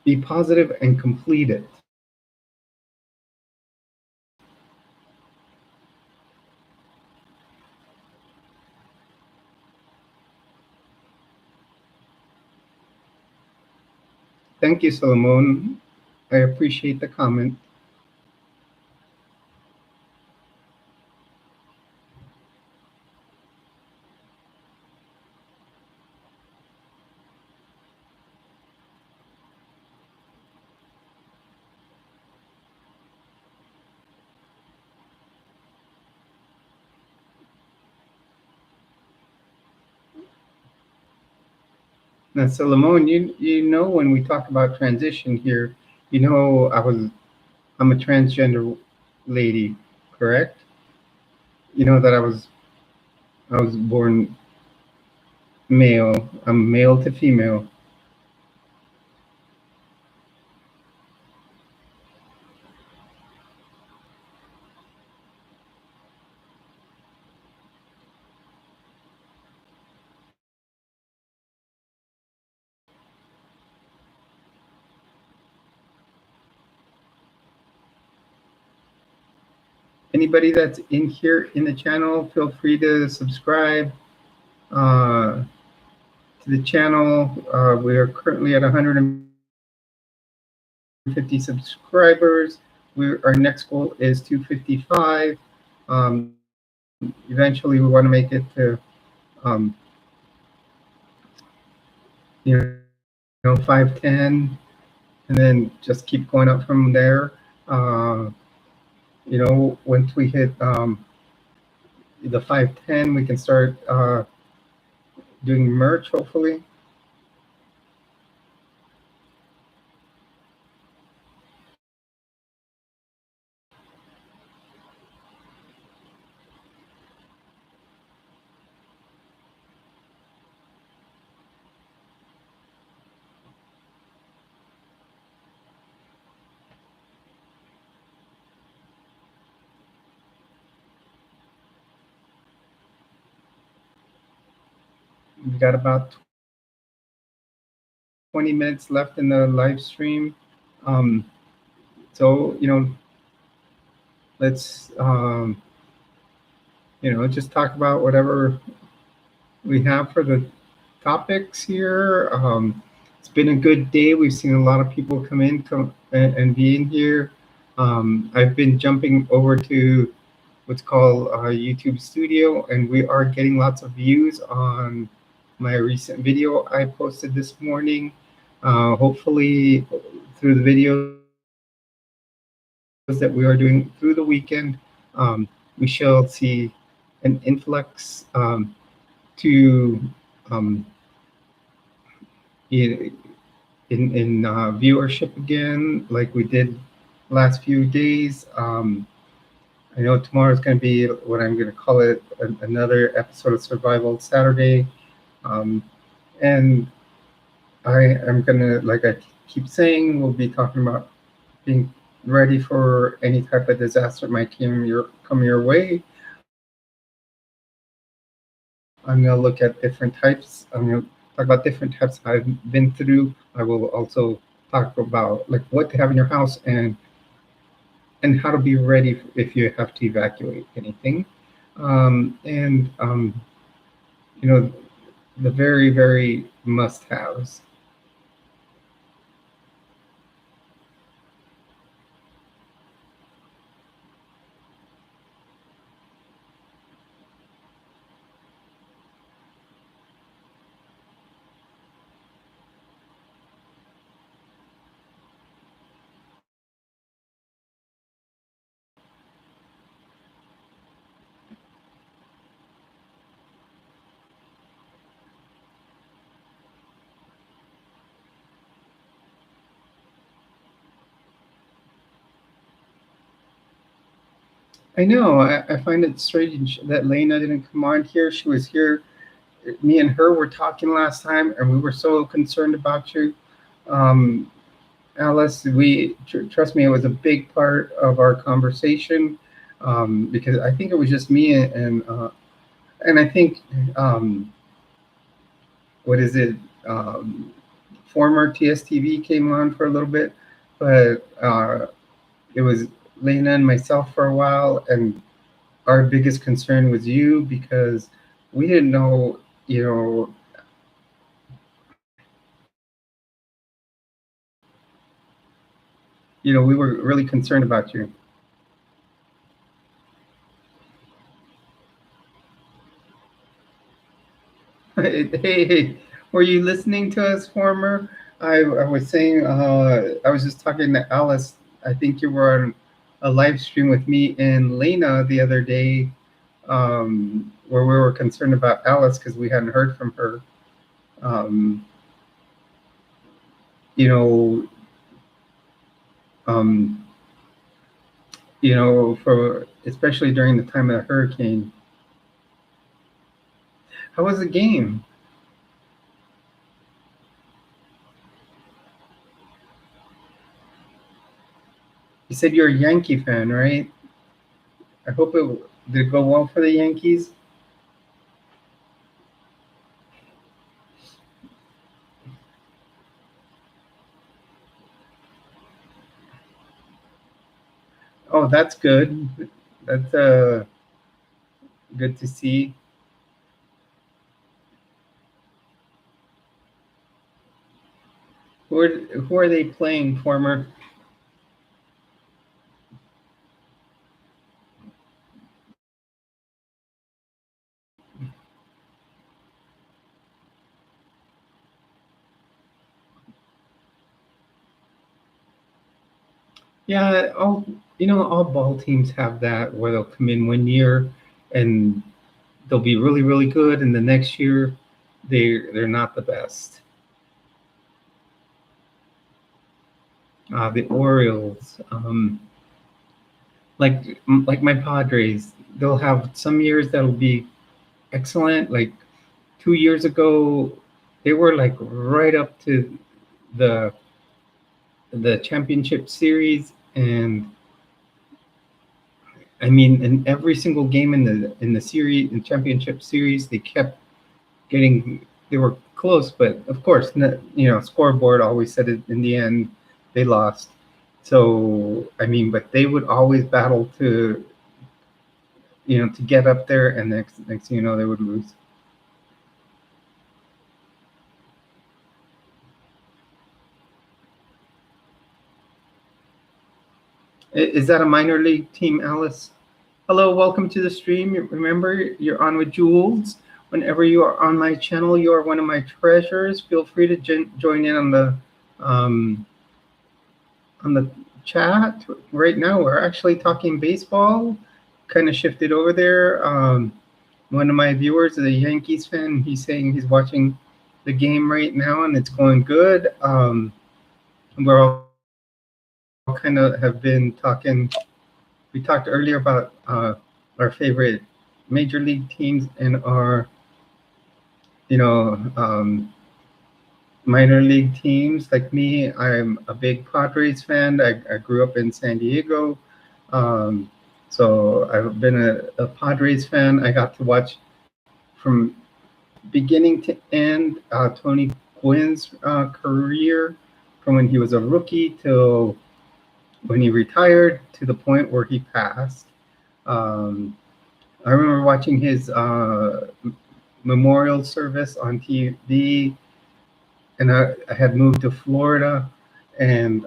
be positive and complete it. Thank you, Solomon. I appreciate the comment. Now, Solomon, when we talk about transition here, I'm a transgender lady, correct? You know that I was born male. I'm male to female. Anybody that's in here in the channel, feel free to subscribe to the channel. We are currently at 150 subscribers. Our next goal is 255. Um, Eventually, we want to make it to um, you 510, and then just keep going up from there. Uh, Once we hit the 510, we can start doing merch, hopefully. We've got about 20 minutes left in the live stream. Um, so, let's, just talk about whatever we have for the topics here. It's been a good day. We've seen a lot of people come and be in here. I've been jumping over to what's called YouTube Studio, and we are getting lots of views on my recent video I posted this morning. Hopefully, through the videos that we are doing through the weekend, we shall see an influx to in viewership again, like we did last few days. I know tomorrow is going to be what I'm going to call it another episode of Survival Saturday, um, and I am going to, like I keep saying, we'll be talking about being ready for any type of disaster that might come your way. I'm going to look at different types. I'm going to talk about different types I've been through. I will also talk about like what to have in your house and how to be ready if you have to evacuate anything. And you know, the very must-haves. I know. I find it strange that Lena didn't come on here. She was here. Me and her were talking last time, and we were so concerned about you. Um, Alice, trust me, it was a big part of our conversation, because I think it was just me and I think, um, what is it? Um, Former TSTV came on for a little bit, but it was Lena and myself for a while, and our biggest concern was you because we didn't know, you know, we were really concerned about you. Hey, were you listening to us, former? I was saying, I was just talking to Alice. I think you were on a live stream with me and Lena the other day, where we were concerned about Alice because we hadn't heard from her. Um, you know, um, for especially during the time of the hurricane. How was the game? You said you're a Yankee fan, right? I hope it did it go well for the Yankees. Oh, that's good. That's good to see. Who are they playing, former? Yeah, all ball teams have that where they'll come in one year and they'll be really good, and the next year they're not the best. The Orioles, like my Padres, they'll have some years that'll be excellent. Like 2 years ago, they were like right up to the the championship series, and I mean, in every single game in the series, in championship series, they kept getting. They were close, but of course, scoreboard always said it in the end they lost. So I mean, but they would always battle to get up there, and next thing you know, they would lose. Is that a minor league team, Alice? Hello, welcome to the stream. Remember, you're on with Jules. Whenever you are on my channel, you are one of my treasures. Feel free to join in um, on the chat. Right now, we're actually talking baseball. Kind of shifted over there. One of my viewers is a Yankees fan. He's saying he's watching the game right now, and it's going good. We're all kind of have been talking. We talked earlier about our favorite major league teams and our, minor league teams. Like me, I'm a big Padres fan. I grew up in San Diego. Um, so I've been a Padres fan. I got to watch from beginning to end Tony Gwynn's career from when he was a rookie till when he retired to the point where he passed. Um, I remember watching his memorial service on TV, and I had moved to Florida, and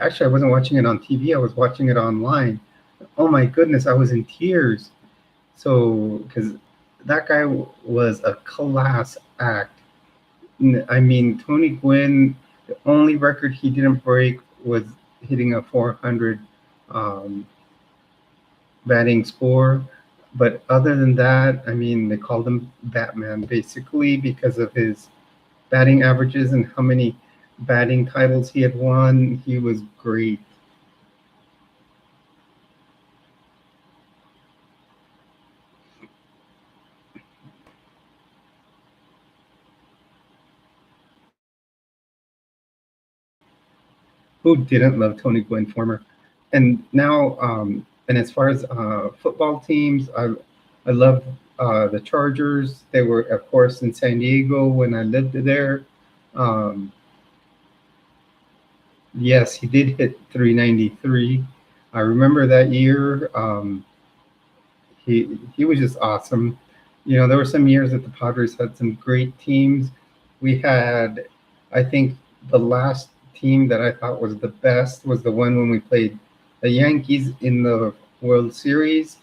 actually I wasn't watching it on TV. I was watching it online. Oh my goodness, I was in tears. So because that guy was a class act. I mean, Tony Gwynn, the only record he didn't break was hitting a 400 um, batting score. But other than that, I mean, they called him Batman basically because of his batting averages and how many batting titles he had won. He was great. Who didn't love Tony Gwynn, former? And now, and as far as football teams, I love the Chargers. They were, of course, in San Diego when I lived there. Um, yes, he did hit 393. I remember that year. He was just awesome. You know, there were some years that the Padres had some great teams. We had, I think, the last team that I thought was the best was the one when we played the Yankees in the World Series.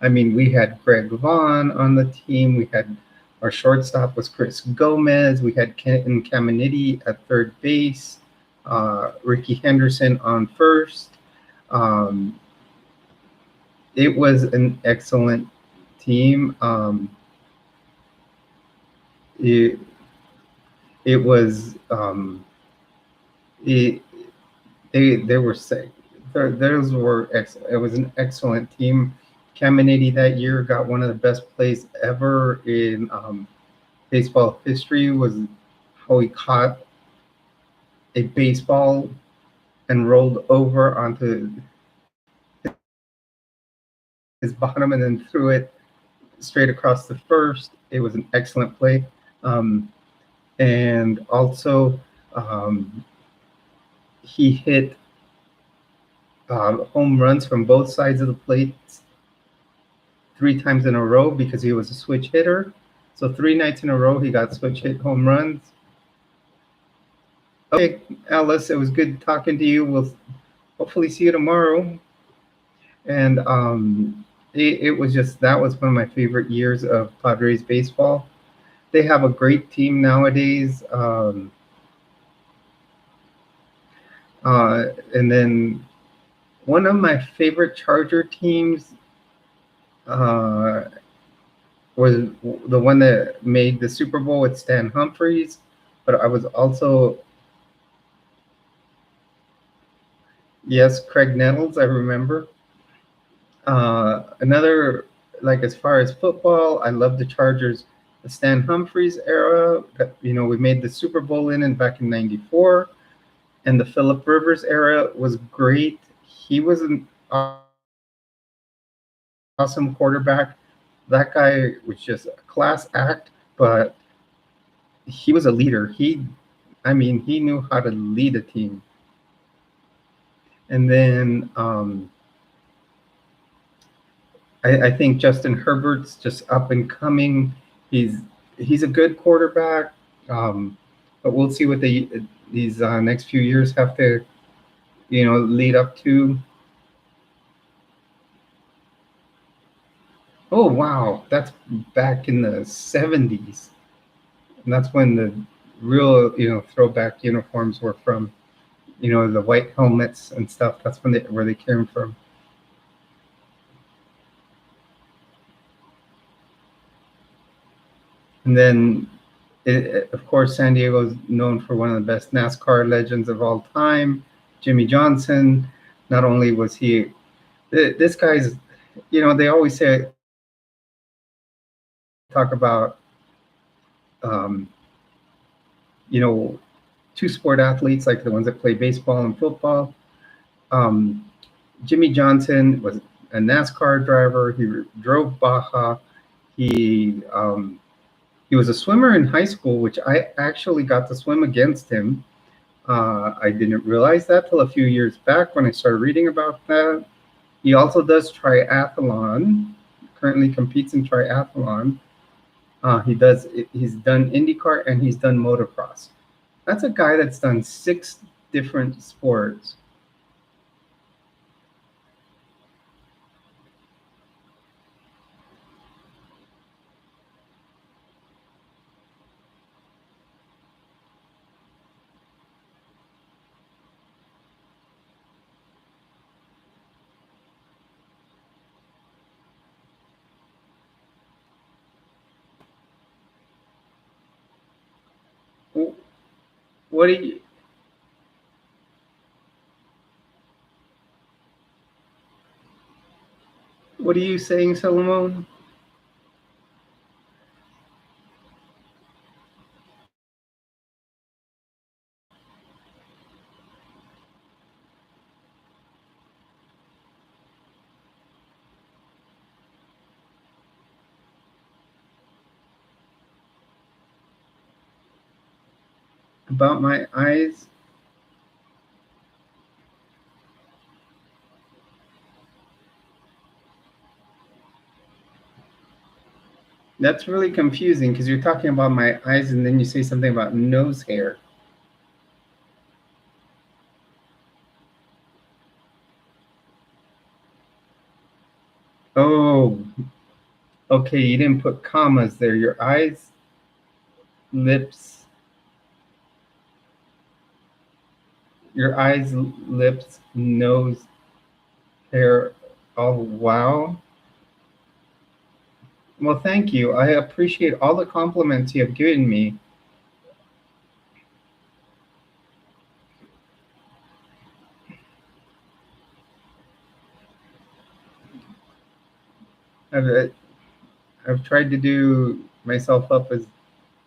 I mean, we had Greg Vaughn on the team. We had our shortstop was Chris Gomez. We had Ken Caminiti at third base, Ricky Henderson on first. Um, it was an excellent team. It, it was it, they were sick. Those were it was an excellent team. Caminiti that year got one of the best plays ever in baseball history. Was how he caught a baseball and rolled over onto his bottom and then threw it straight across the first. It was an excellent play. And also, he hit home runs from both sides of the plate 3 times in a row because he was a switch hitter. So 3 nights in a row, he got switch hit home runs. Okay, Alice, it was good talking to you. We'll hopefully see you tomorrow. And it was just, that was one of my favorite years of Padres baseball. They have a great team nowadays. And then one of my favorite Charger teams was the one that made the Super Bowl with Stan Humphries. But I was also, yes, Craig Nettles, I remember. Another, like as far as football, I love the Chargers, the Stan Humphries era. You know, we made the Super Bowl in back in '94, and the Phillip Rivers era was great. He was an awesome quarterback. That guy was just a class act, but he was a leader. I mean, he knew how to lead a team. And then I think Justin Herbert's just up and coming. He's a good quarterback, but we'll see what these next few years have to lead up to. Oh, wow, that's back in the 70s. And that's when the real, throwback uniforms were from, the white helmets and stuff. That's where they came from. And then, of course, San Diego is known for one of the best NASCAR legends of all time, Jimmy Johnson. Not only was he, this guy's, they always talk about, um, you know, two sport athletes, like the ones that play baseball and football. Jimmy Johnson was a NASCAR driver. He drove Baja. He was a swimmer in high school, which I actually got to swim against him. I didn't realize that till a few years back when I started reading about that. He also does triathlon, currently competes in triathlon. He's done IndyCar and he's done motocross. That's a guy that's done 6 different sports. What do you What are you saying, Solomon? About my eyes? That's really confusing because you're talking about my eyes and then you say something about nose hair. Oh, okay. You didn't put commas there. Your eyes, lips, lips, nose, hair. Oh, wow. Well, thank you. I appreciate all the compliments you have given me. I've tried to do myself up as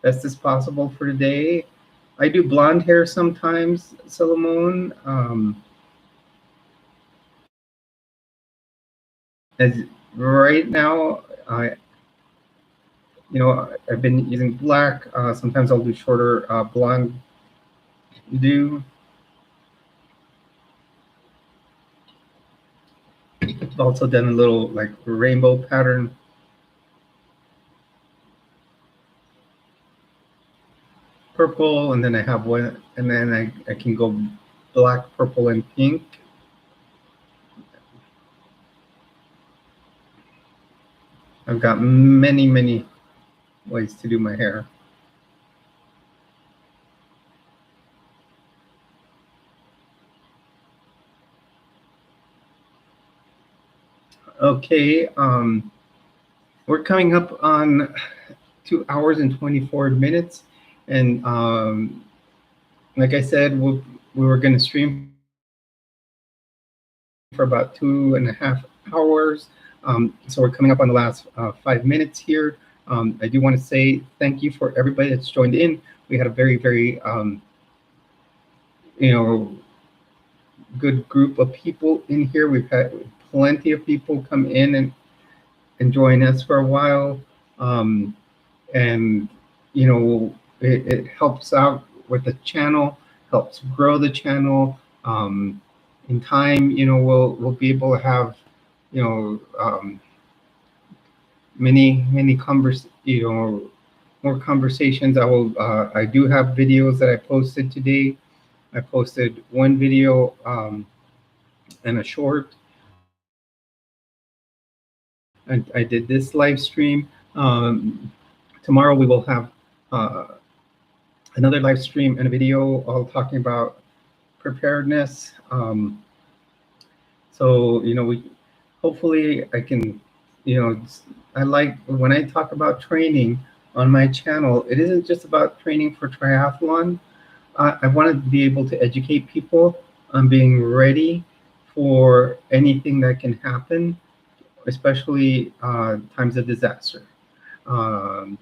best as possible for today. I do blonde hair sometimes, Solomon. As right now, I've been using black. Sometimes I'll do shorter blonde do. I've also done a little like rainbow pattern. Purple, and then I have one, and then I can go black, purple, and pink. I've got many, many ways to do my hair. Okay, we're coming up on 2 hours and 24 minutes, and like I said, we were going to stream for about 2.5 hours. So we're coming up on the last 5 minutes here. I do want to say thank you for everybody that's joined in. We had a very, very, good group of people in here. We've had plenty of people come in and join us for a while. And, it helps out with the channel, helps grow the channel. In time, we'll be able to have, many more conversations. I do have videos that I posted today. I posted one video and a short. I did this live stream. Tomorrow we will have uh, another live stream and a video all talking about preparedness. So, we hopefully I can, I like when I talk about training on my channel, it isn't just about training for triathlon. I want to be able to educate people on being ready for anything that can happen, especially times of disaster. Um,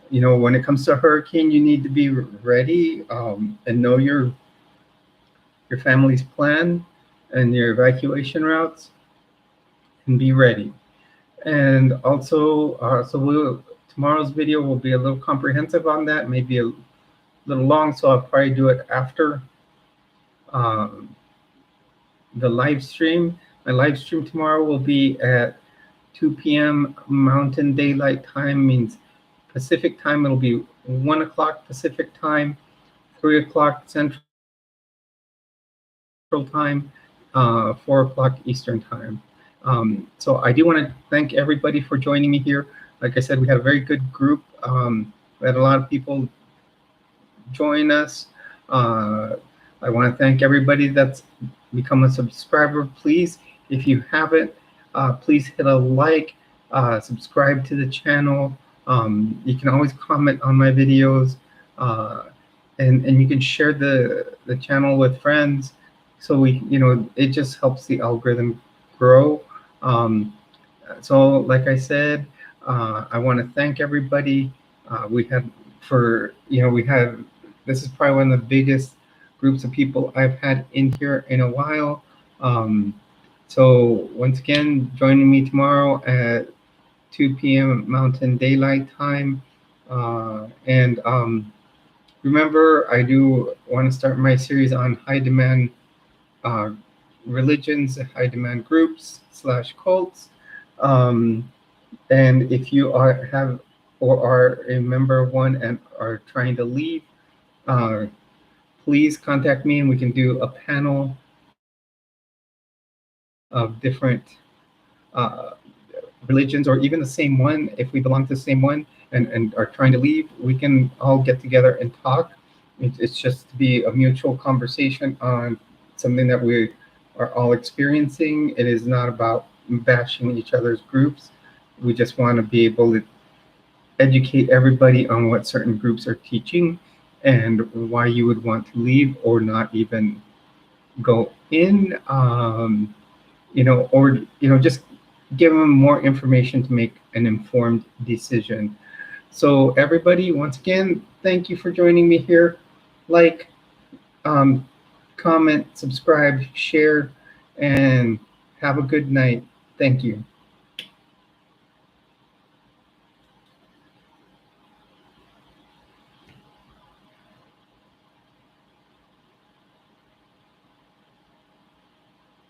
when it comes to a hurricane, you need to be ready and know your family's plan and your evacuation routes, and be ready. And also, tomorrow's video will be a little comprehensive on that, maybe a little long, so I'll probably do it after um, the live stream. My live stream tomorrow will be at 2 p.m. Mountain Daylight Time, means Pacific Time. It'll be 1 o'clock Pacific Time, 3 o'clock Central Time, 4 o'clock Eastern Time. So I do want to thank everybody for joining me here. Like I said, we had a very good group. We had a lot of people join us. I want to thank everybody that's become a subscriber. Please, if you haven't, please hit a like, subscribe to the channel. You can always comment on my videos, and you can share the channel with friends. So it just helps the algorithm grow. So like I said, I want to thank everybody. We had this is probably one of the biggest groups of people I've had in here in a while. So once again, joining me tomorrow at 2 p.m. Mountain Daylight Time. And remember, I do want to start my series on high demand religions, high demand groups / cults. And if you are a member of one and are trying to leave, please contact me and we can do a panel of different uh, religions, or even the same one. If we belong to the same one and are trying to leave, we can all get together and talk. It's just to be a mutual conversation on something that we are all experiencing. It is not about bashing each other's groups. We just want to be able to educate everybody on what certain groups are teaching and why you would want to leave or not even go in, or just give them more information to make an informed decision. So everybody, once again, thank you for joining me here. Like, comment, subscribe, share, and have a good night. Thank you.